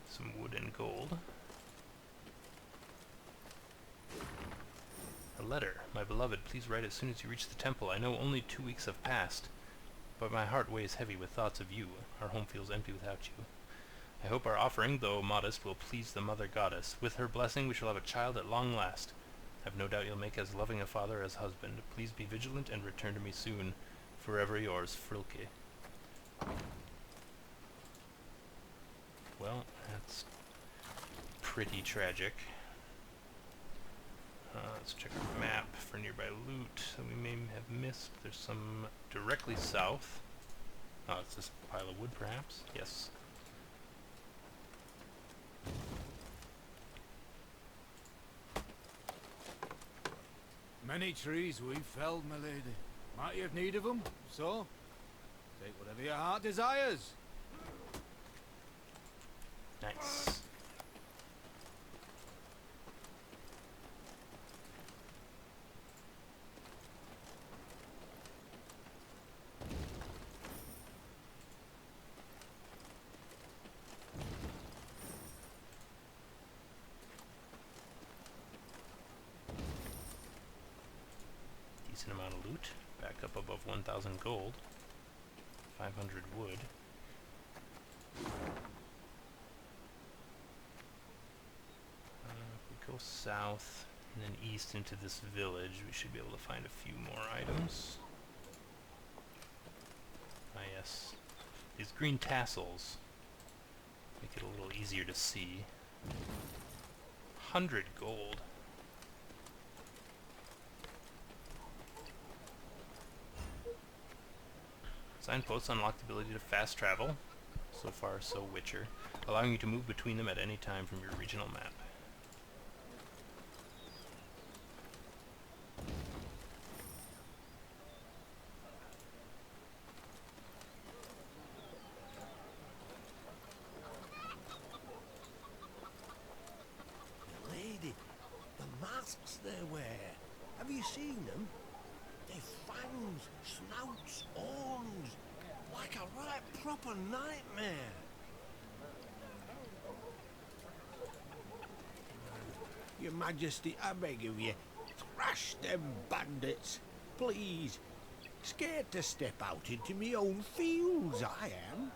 Some wood and gold. A letter. My beloved, please write as soon as you reach the temple. I know only 2 weeks have passed, but my heart weighs heavy with thoughts of you. Our home feels empty without you. I hope our offering, though modest, will please the Mother Goddess. With her blessing we shall have a child at long last. I have no doubt you'll make as loving a father as husband. Please be vigilant and return to me soon. Forever yours, Frilke. Well, that's pretty tragic. Let's check our map for nearby loot that we may have missed. There's some directly south. Oh, it's this pile of wood, perhaps? Yes. Many trees we've felled, my lady. Might you have need of them? So, take whatever your heart desires. Nice. Decent amount of loot. Back up above 1,000 gold. 500 wood. If we go south and then east into this village, we should be able to find a few more items. Ah yes. These green tassels make it a little easier to see. 100 gold. Signposts unlock the ability to fast travel. So far, so Witcher, allowing you to move between them at any time from your regional map. Lady, the masks they wear. Have you seen them? They've fangs, snouts, horns, like a right proper nightmare. Your Majesty, I beg of you, thrash them bandits, please. Scared to step out into me own fields, I am.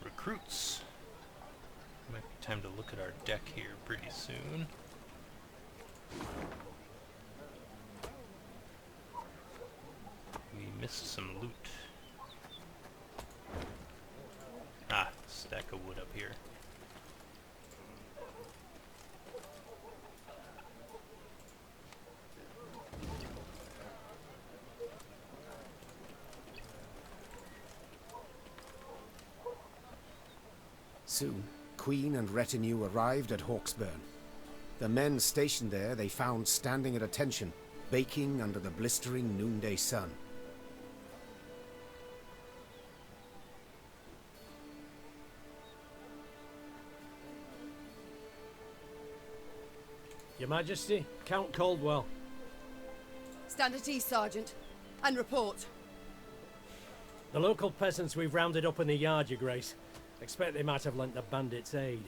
Recruits. Might be time to look at our deck here pretty soon. We missed some loot. Ah, stack of wood up here. Soon, Queen and retinue arrived at Hawksburn. The men stationed there they found standing at attention, baking under the blistering noonday sun. Your Majesty, Count Caldwell. Stand at ease, Sergeant, and report. The local peasants we've rounded up in the yard, Your Grace. Expect they might have lent the bandits aid.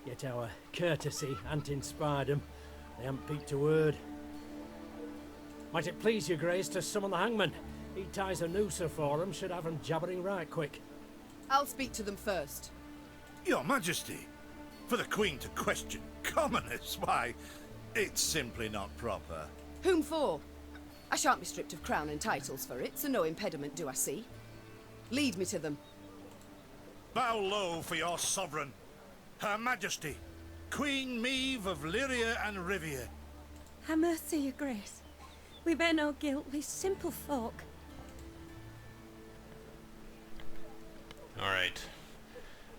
Yet our courtesy hadn't inspired them. They haven't peeped a word. Might it please Your Grace to summon the hangman? He ties a noose for them, should have them jabbering right quick. I'll speak to them first. Your Majesty, for the Queen to question commoners, why, it's simply not proper. Whom for? I shan't be stripped of crown and titles for it, so no impediment do I see. Lead me to them. Bow low for your sovereign, Her Majesty, Queen Meve of Lyria and Rivia. Ha' mercy, Your Grace. We bear no guilt, we simple folk. Alright.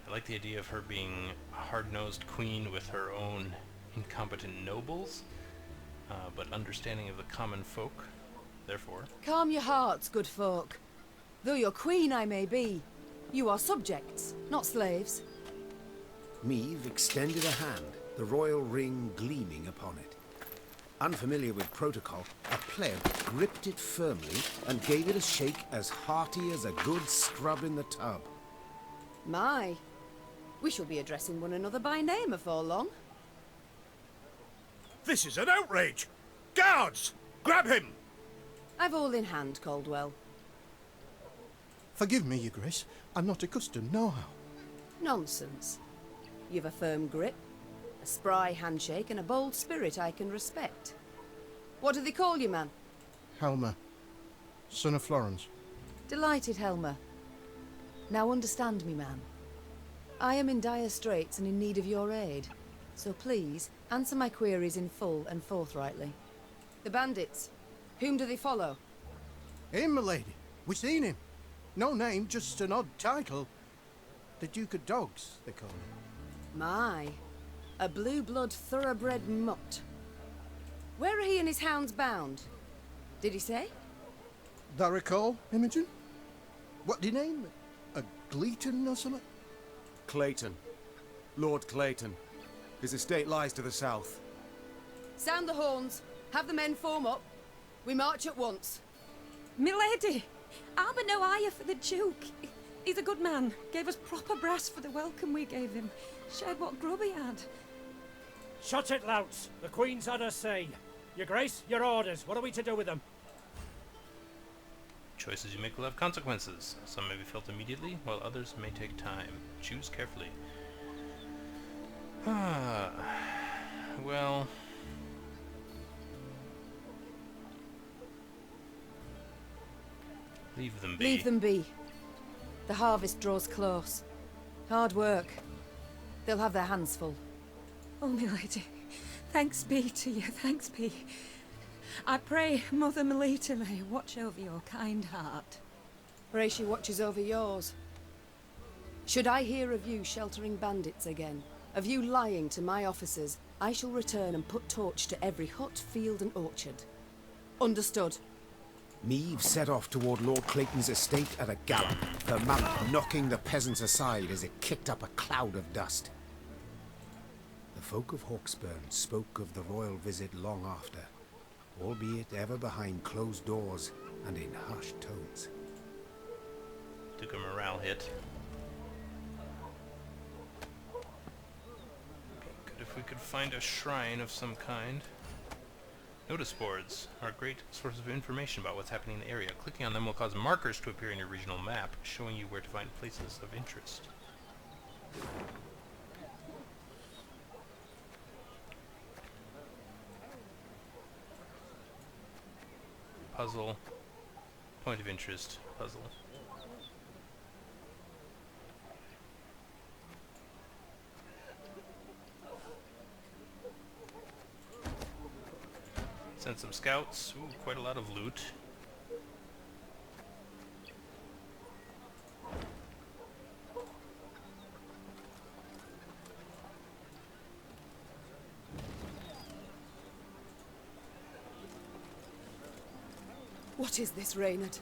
I like the idea of her being a hard-nosed queen with her own incompetent nobles, but understanding of the common folk, therefore. Calm your hearts, good folk. Though your queen I may be, you are subjects, not slaves. Meve extended a hand, the royal ring gleaming upon it. Unfamiliar with protocol, a pleb gripped it firmly and gave it a shake as hearty as a good scrub in the tub. My, we shall be addressing one another by name afore long. This is an outrage! Guards! Grab him! I've all in hand, Caldwell. Forgive me, Your Grace. I'm not accustomed, no how. Nonsense. You've a firm grip, a spry handshake, and a bold spirit I can respect. What do they call you, man? Helmer, son of Florence. Delighted, Helmer. Now understand me, man. I am in dire straits and in need of your aid. So please, answer my queries in full and forthrightly. The bandits, whom do they follow? Him, my lady. We seen him. No name, just an odd title. The Duke of Dogs, they call him. My, a blue-blood thoroughbred mutt. Where are he and his hounds bound? Did he say? Thou recall, Imogen? What do you name? A Gleeton or something? Clayton. Lord Clayton. His estate lies to the south. Sound the horns. Have the men form up. We march at once. Milady! I'll be no higher for the Duke. He's a good man. Gave us proper brass for the welcome we gave him. Shared what grub he had. Shut it, louts. The Queen's had her say. Your Grace, your orders. What are we to do with them? Choices you make will have consequences. Some may be felt immediately, while others may take time. Choose carefully. Well... Leave them be. Leave them be. The harvest draws close. Hard work. They'll have their hands full. Oh, milady, thanks be to you, thanks be. I pray Mother Melita may watch over your kind heart. Pray she watches over yours. Should I hear of you sheltering bandits again, of you lying to my officers, I shall return and put torch to every hut, field and orchard. Understood. Meve set off toward Lord Clayton's estate at a gallop, her mount knocking the peasants aside as it kicked up a cloud of dust. The folk of Hawksburn spoke of the royal visit long after, albeit ever behind closed doors and in hushed tones. Took a morale hit. Be good if we could find a shrine of some kind. Notice boards are a great source of information about what's happening in the area. Clicking on them will cause markers to appear in your regional map, showing you where to find places of interest. Puzzle. Point of interest. Puzzle. Send some scouts. Ooh, quite a lot of loot. What is this, Reynard?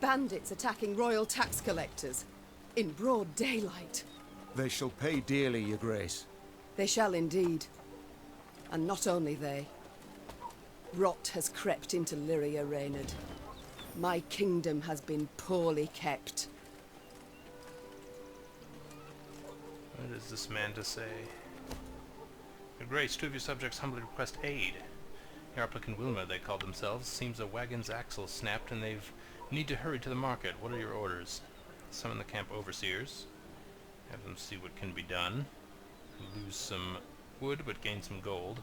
Bandits attacking royal tax collectors in broad daylight. They shall pay dearly, Your Grace. They shall indeed. And not only they. Rot has crept into Lyria, Reynard. My kingdom has been poorly kept. What is this man to say? Your Grace, 2 of your subjects humbly request aid. Yarplik and Wilma, they call themselves. Seems a wagon's axle snapped and they've need to hurry to the market. What are your orders? Summon the camp overseers. Have them see what can be done. Lose some wood, but gain some gold.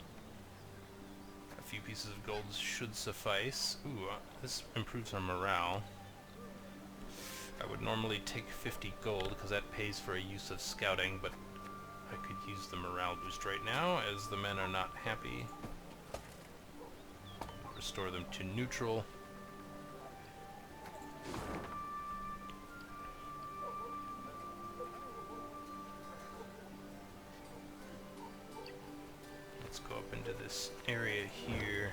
A few pieces of gold should suffice. Ooh, this improves our morale. I would normally take 50 gold, because that pays for a use of scouting, but I could use the morale boost right now, as the men are not happy. Restore them to neutral. Let's go up into this area here.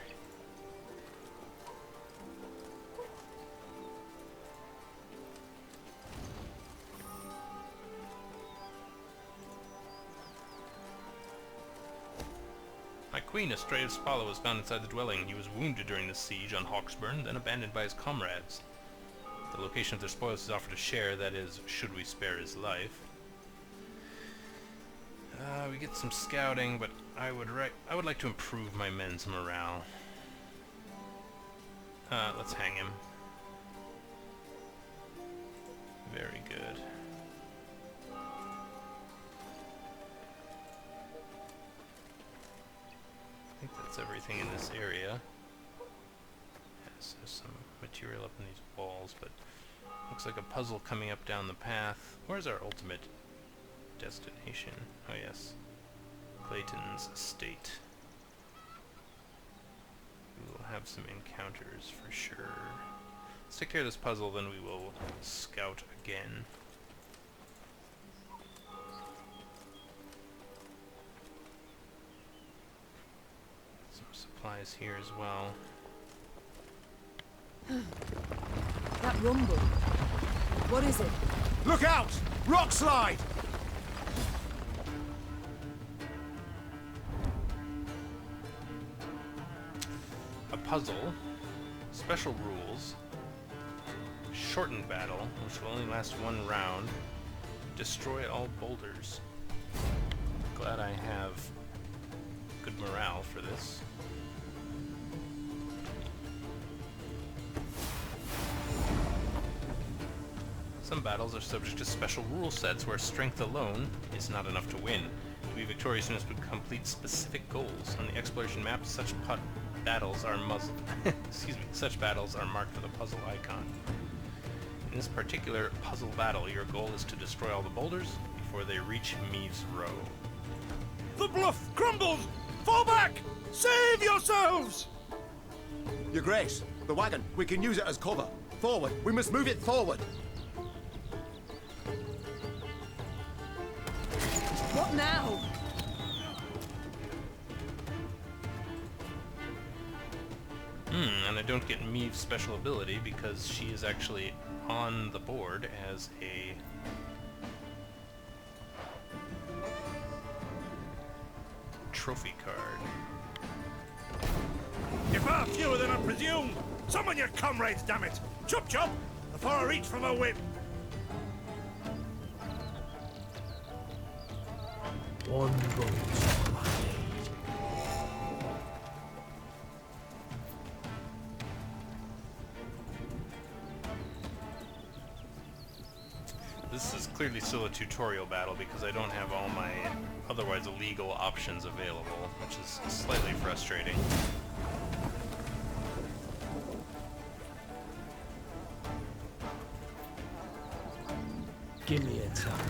My queen, Astraeus Spala, was found inside the dwelling. He was wounded during the siege on Hawksburn, then abandoned by his comrades. The location of their spoils is offered to share, that is, should we spare his life. We get some scouting, but I would like to improve my men's morale. Let's hang him. Very good. I think that's everything in this area. Yes, there's some material up in these walls, but looks like a puzzle coming up down the path. Where's our ultimate destination? Oh yes, Clayton's estate. We will have some encounters for sure. Let's take care of this puzzle, then we will scout again. Supplies here as well. That rumble. What is it? Look out! Rock slide! A puzzle. Special rules. Shortened battle, which will only last 1 round. Destroy all boulders. Glad I have good morale for this. Some battles are subject to special rule sets where strength alone is not enough to win. To be victorious, you must complete specific goals. On the exploration map, such battles are such battles are marked with a puzzle icon. In this particular puzzle battle, your goal is to destroy all the boulders before they reach Meave's Row. The bluff crumbles! Fall back! Save yourselves! Your Grace, the wagon. We can use it as cover. Forward. We must move it forward. What now? And I don't get Meave's special ability because she is actually on the board as a trophy card. You're far fewer than I presumed! Summon your comrades, damn it! Chop chop! Before I reach for my whip! One gold supply. This is clearly still a tutorial battle because I don't have all my otherwise illegal options available, which is slightly frustrating. Give me a time.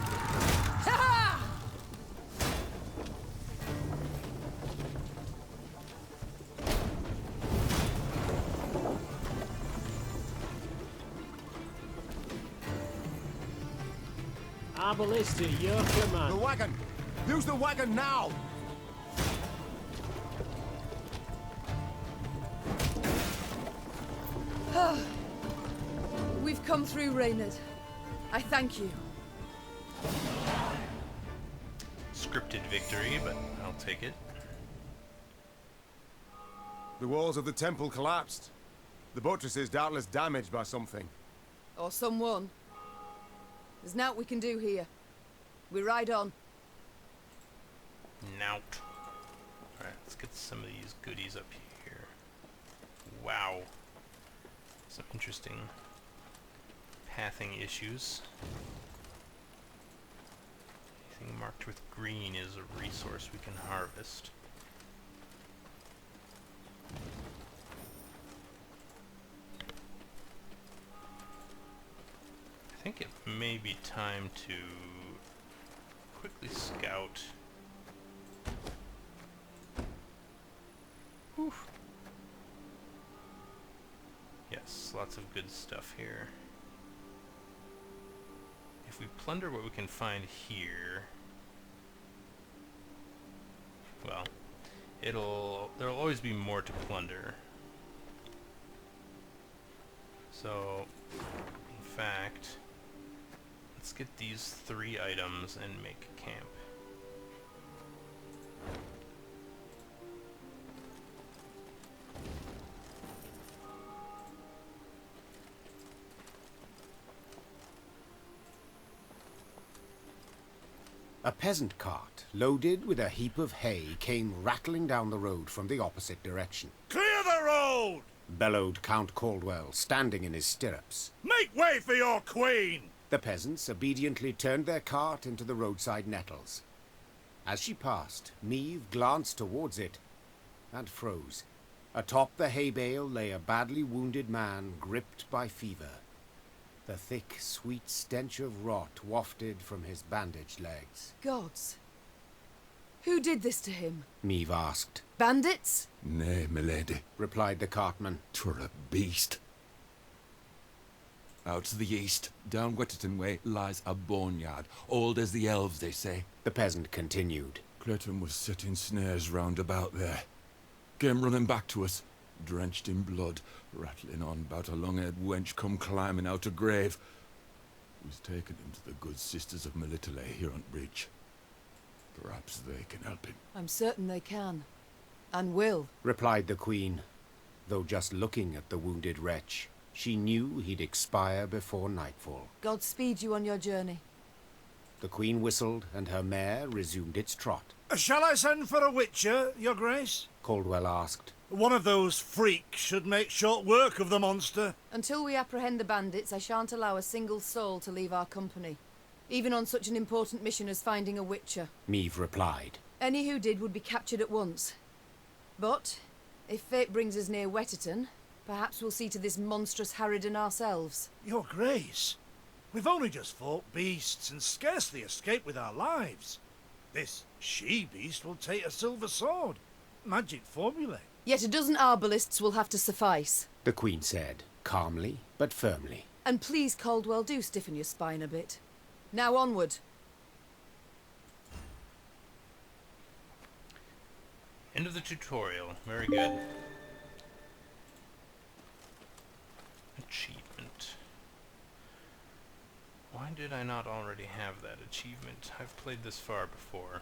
Ballista, you're man. The wagon! Use the wagon now! We've come through, Reynard. I thank you. Scripted victory, but I'll take it. The walls of the temple collapsed. The buttresses doubtless damaged by something. Or someone. There's naught we can do here. We ride on. Nout. Alright, let's get some of these goodies up here. Wow. Some interesting pathing issues. Anything marked with green is a resource we can harvest. I think it may be time to quickly scout. Whew. Yes, lots of good stuff here. If we plunder what we can find here, well, there'll always be more to plunder. So, in fact, let's get these 3 items and make camp. A peasant cart, loaded with a heap of hay, came rattling down the road from the opposite direction. Clear the road! Bellowed Count Caldwell, standing in his stirrups. Make way for your queen! The peasants obediently turned their cart into the roadside nettles. As she passed, Meve glanced towards it and froze. Atop the hay bale lay a badly wounded man gripped by fever. The thick, sweet stench of rot wafted from his bandaged legs. Gods. Who did this to him? Meve asked. Bandits? Nay, milady, Replied the cartman. 'twere a beast. Out to the east, down Wetterton way, lies a boneyard, old as the elves, they say. The peasant continued. Clayton was setting snares round about there. Came running back to us, drenched in blood, rattling on about a long-haired wench come climbing out a grave. We's taken him to the good sisters of Melitele here on bridge. Perhaps they can help him. I'm certain they can. And will. Replied the queen, though just looking at the wounded wretch, she knew he'd expire before nightfall. God speed you on your journey. The queen whistled, and her mare resumed its trot. Shall I send for a witcher, your grace? Caldwell asked. One of those freaks should make short work of the monster. Until we apprehend the bandits, I shan't allow a single soul to leave our company. Even on such an important mission as finding a witcher. Meve replied. Any who did would be captured at once. But, if fate brings us near Wetterton, perhaps we'll see to this monstrous harridan ourselves. Your grace, we've only just fought beasts and scarcely escaped with our lives. This she-beast will take a silver sword. Magic formulae. Yet a dozen arbalists will have to suffice. The queen said, calmly but firmly. And please, Caldwell, do stiffen your spine a bit. Now onward. End of the tutorial. Very good. Achievement. Why did I not already have that achievement? I've played this far before.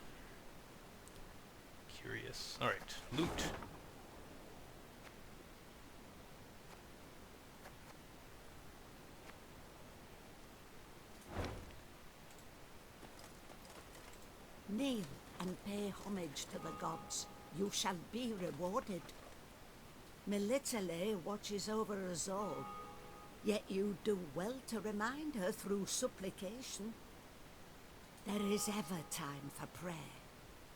Curious. Alright, loot. Kneel and pay homage to the gods. You shall be rewarded. Melitele watches over us all, yet you do well to remind her through supplication. There is ever time for prayer,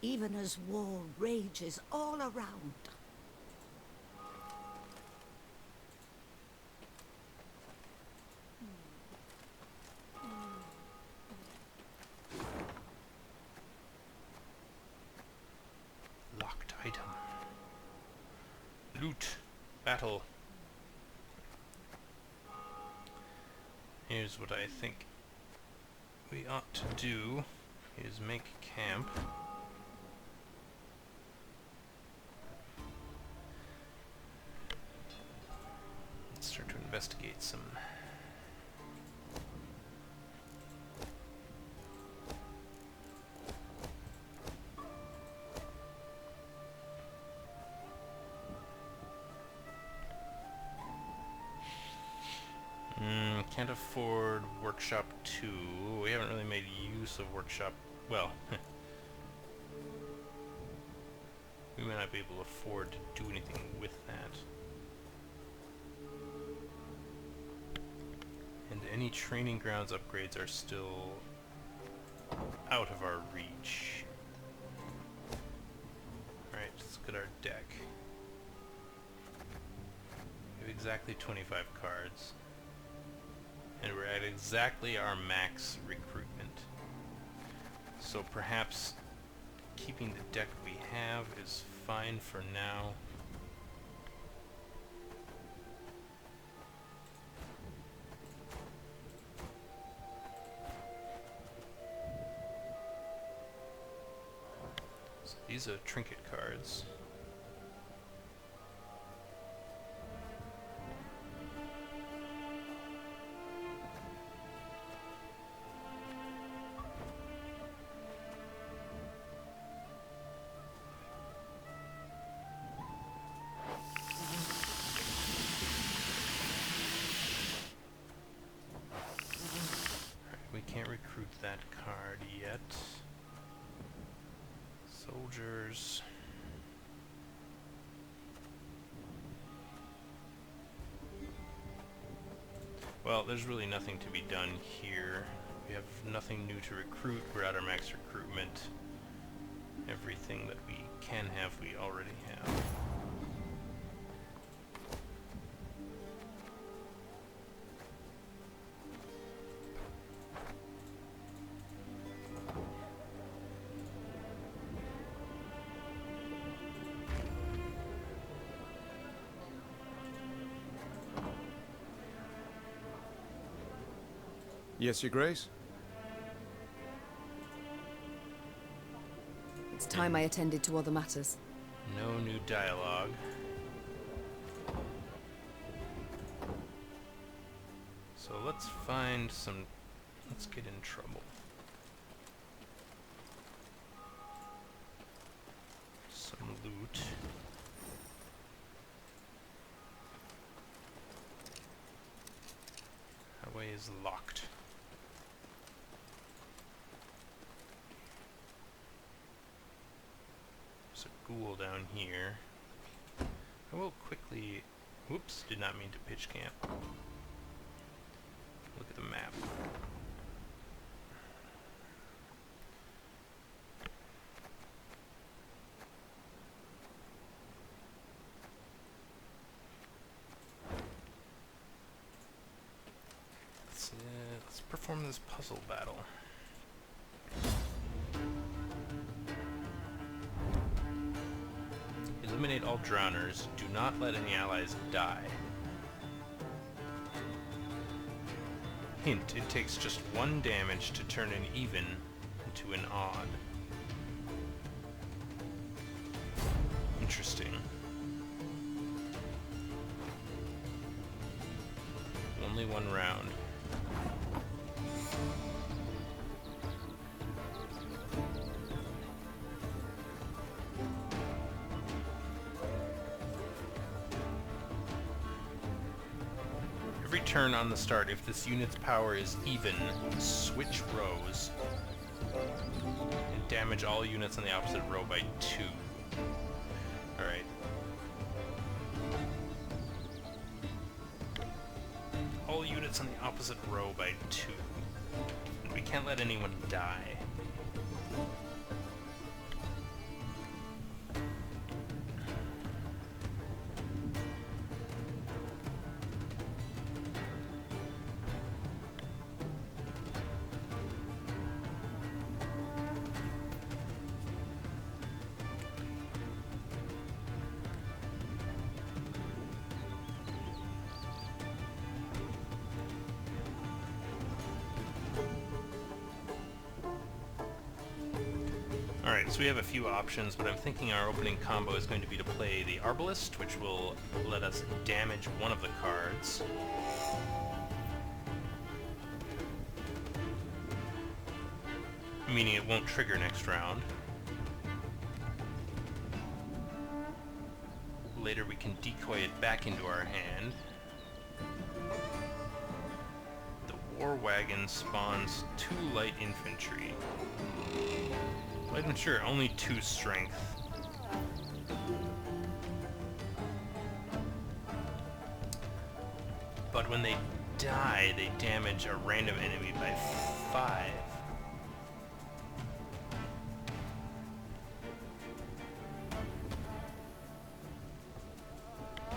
even as war rages all around. Locked item. Loot. Battle. Here's what I think we ought to do, is make camp. Let's start to investigate some. Can't afford Workshop 2. We haven't really made use of Workshop... well, we may not be able to afford to do anything with that. And any training grounds upgrades are still out of our reach. Alright, let's look at our deck. We have exactly 25 cards. And we're at exactly our max recruitment. So perhaps keeping the deck we have is fine for now. So these are trinket cards. That card yet. Soldiers. Well, there's really nothing to be done here. We have nothing new to recruit. We're at our max recruitment. Everything that we can have, we already have. Yes, Your Grace? It's time I attended to other matters. No new dialogue. So let's find some... let's get in trouble. Some loot. Highway is locked. There's a ghoul down here. I will quickly... whoops, did not mean to pitch camp. Look at the map. Let's perform this puzzle battle. Eliminate all drowners. Do not let any allies die. Hint, it takes just 1 damage to turn an even into an odd. Interesting. Only 1 round. Every turn on the start, if this unit's power is even, switch rows and damage all units on the opposite row by 2. Alright. All units on the opposite row by 2. And we can't let anyone die. Alright, so we have a few options, but I'm thinking our opening combo is going to be to play the Arbalist, which will let us damage one of the cards. Meaning it won't trigger next round. Later we can decoy it back into our hand. The War Wagon spawns 2 light infantry. Light infantry, only 2 strength. But when they die, they damage a random enemy by 5.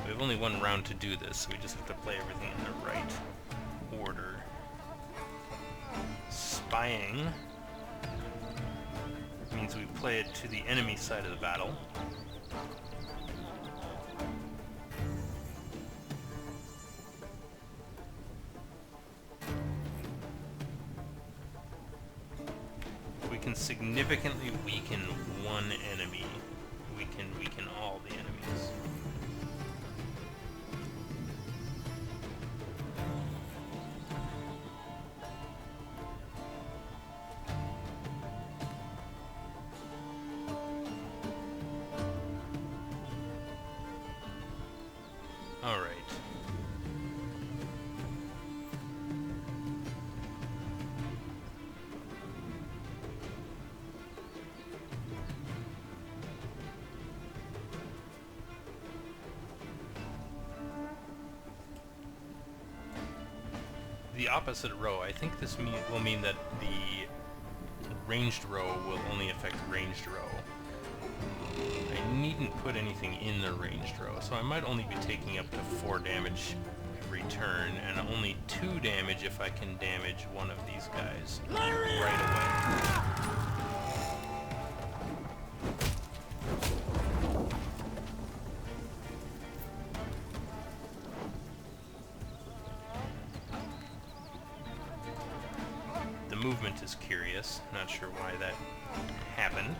We have only 1 round to do this, so we just have to play everything in the right order. Spying means we play it to the enemy side of the battle. We can significantly weaken one enemy. We can weaken all the enemies. All right. The opposite row, I think this will mean that the ranged row will only affect ranged row. I needn't put anything in the ranged row, so I might only be taking up to 4 damage every turn, and only 2 damage if I can damage one of these guys right away. The movement is curious, not sure why that happened.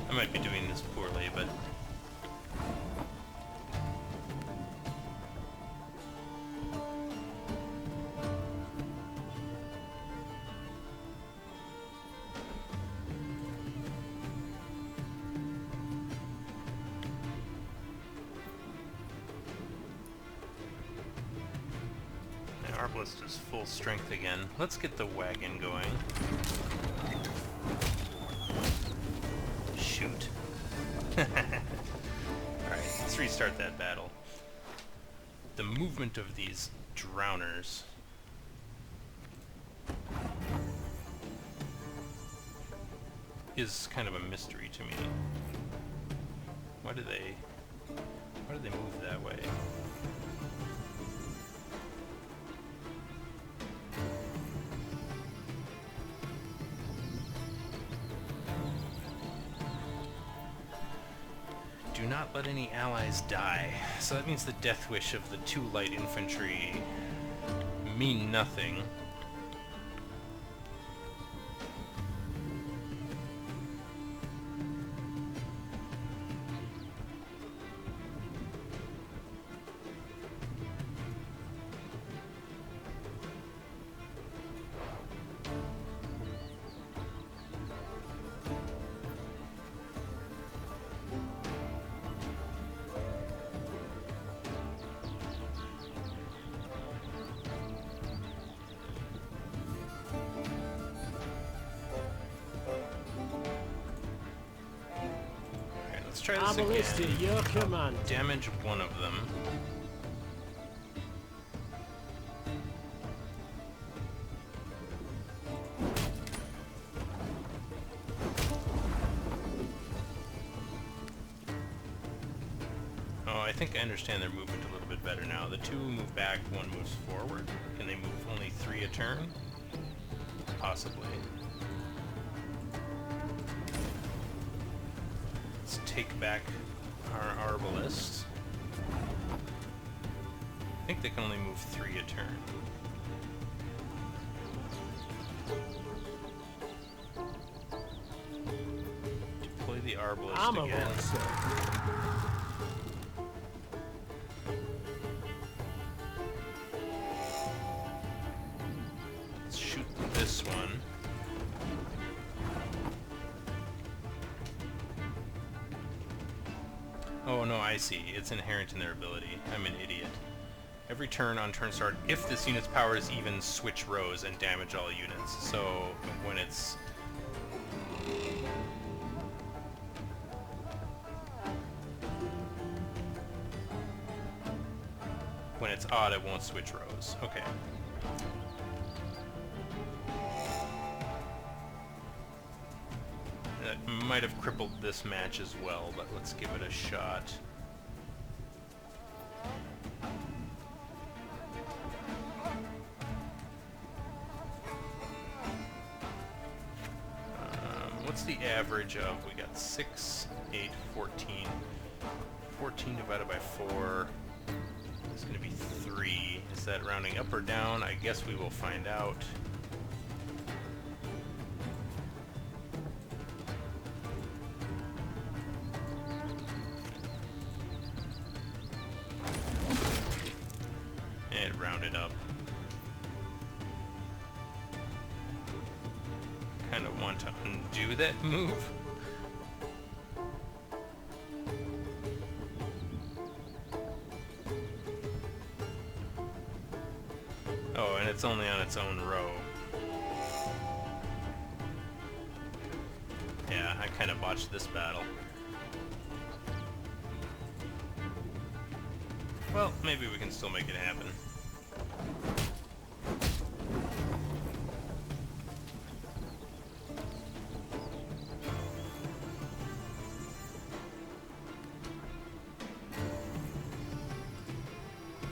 I might be doing this poorly, but... The Arbalist is full strength again. Let's get the wagon going. Shoot. Alright, let's restart that battle. The movement of these drowners is kind of a mystery to me. Why do they move that way? Do not let any allies die. So that means the death wish of the 2 light infantry mean nothing. Let's try this Arbalist, again. your command. Damage one of them. think I understand their movement a little bit better now. The two move back, one moves forward. Can they move only 3 a turn? Possibly. Let's take back our Arbalist. I think they can only move 3 a turn. Deploy the Arbalist again. Let's shoot this one. Oh no, I see. It's inherent in their ability. I'm an idiot. Every turn on turn start, if this unit's power is even, switch rows and damage all units. So when it's... when it's odd, it won't switch rows. Okay. That might have crippled this match as well, but let's give it a shot. What's the average of? We got 6, 8, 14. 14 divided by 4 is going to be 3. Is that rounding up or down? I guess we will find out. And round it up. Kind of want to undo that move. Oh, and it's only on its own row. Yeah, I kind of botched this battle. Well, maybe we can still make it happen.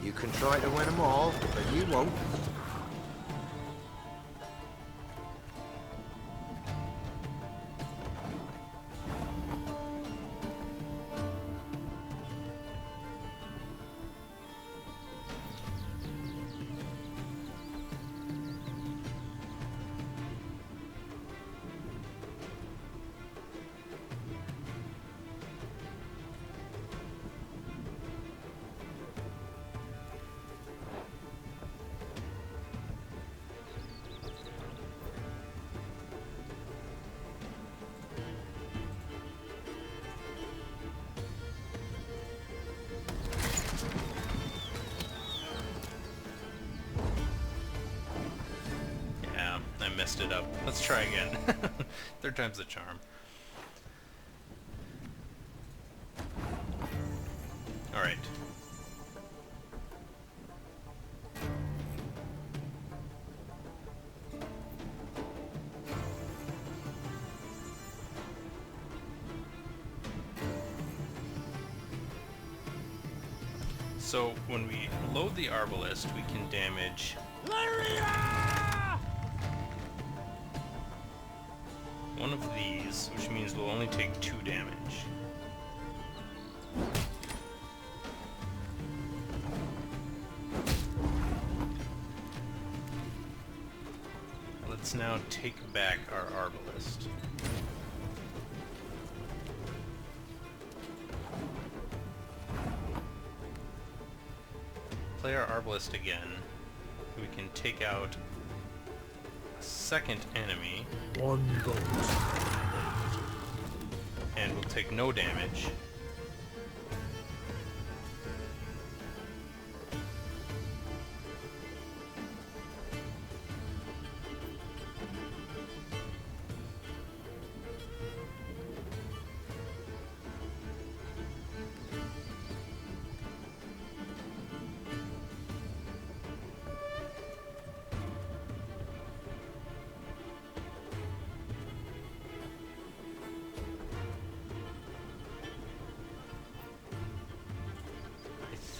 You can try to win them all, but you won't. Messed it up. Let's try again. Third time's the charm. Alright. So when we load the Arbalist, we can damage one of these, which means we'll only take 2 damage. Let's now take back our Arbalist. Play our Arbalist again. We can take out a second enemy. 1 vote. And we'll take no damage.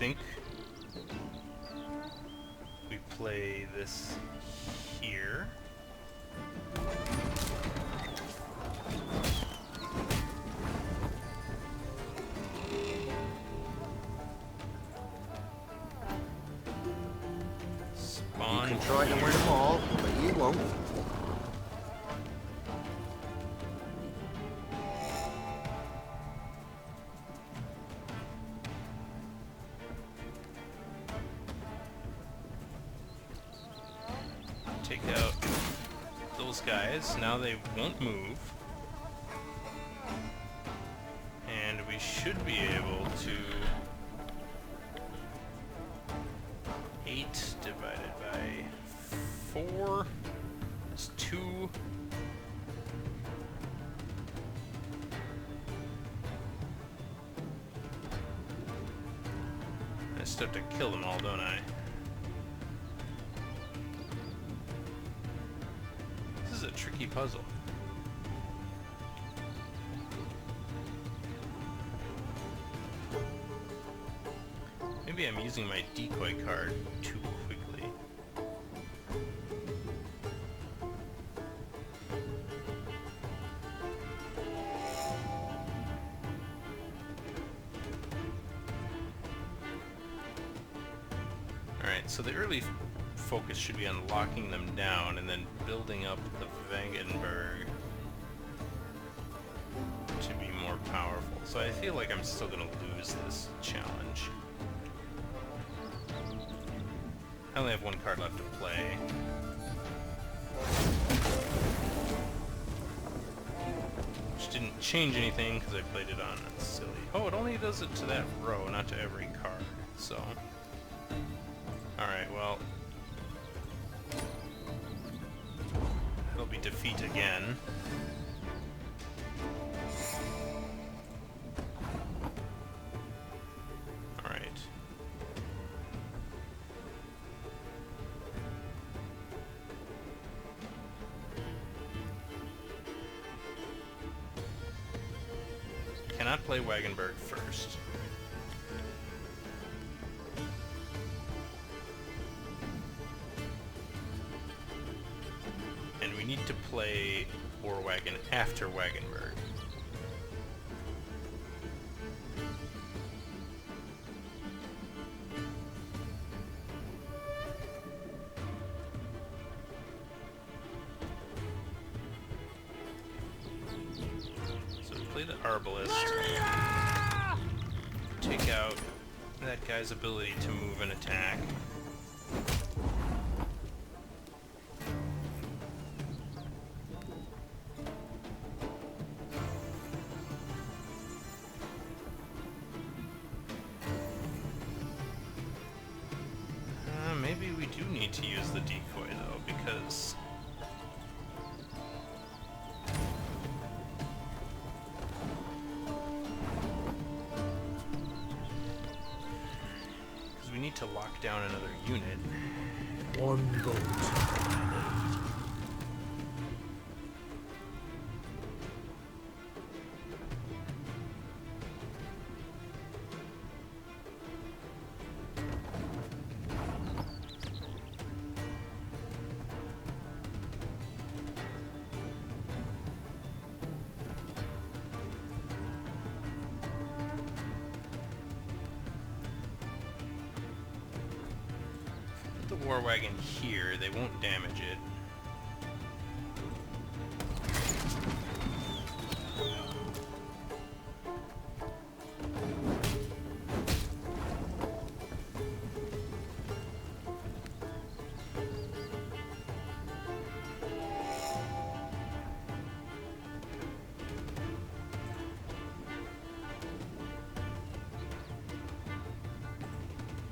think we play this here. You can try to win them all, but you won't. Take out those guys. Now they won't move. And we should be able to... 8 divided by 4 is 2. I still have to kill them all, don't I? This is a tricky puzzle. Maybe I'm using my decoy card too quickly. Alright, so the early focus should be on locking them down and then building up the Vangenberg to be more powerful. So I feel like I'm still going to lose this challenge. I only have one card left to play. Which didn't change anything because I played it on silly. Oh, it only does it to that row, not to every card. So, alright, well, it'll be defeat again. Alright. Cannot play Wagenberg first. And we need to play Warwagon after Wagenberg. So play the Arbalist. Take out that guy's ability to move and attack. Maybe we do need to use the decoy though, because we need to lock down another unit. One vote. The war wagon here, they won't damage it.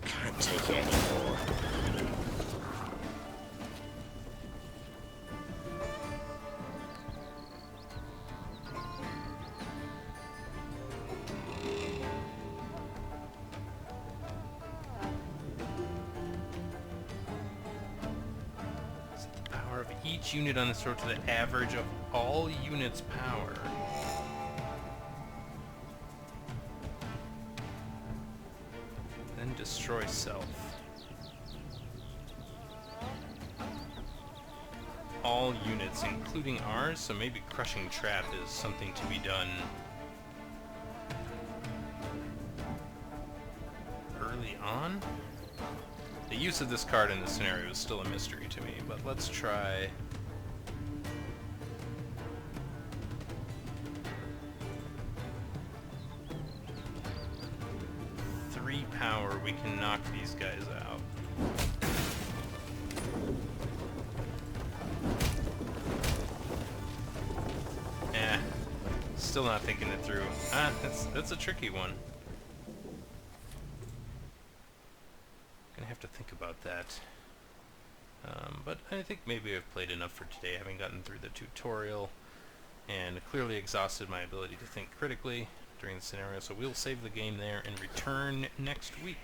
Can't take it anymore. Each unit on this road to the average of all units' power. Then destroy self. All units, including ours, so maybe crushing trap is something to be done early on? The use of this card in this scenario is still a mystery to me, but let's try... 3 power, we can knock these guys out. Still not thinking it through. That's a tricky one. Gonna have to think about that. But I think maybe I've played enough for today, having gotten through the tutorial and clearly exhausted my ability to think critically during the scenario, so we'll save the game there and return next week.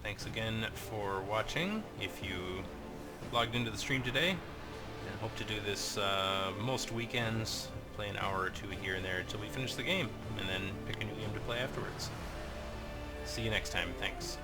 Thanks again for watching. If you logged into the stream today, and hope to do this most weekends, play an hour or two here and there until we finish the game, and then pick a new game to play afterwards. See you next time. Thanks.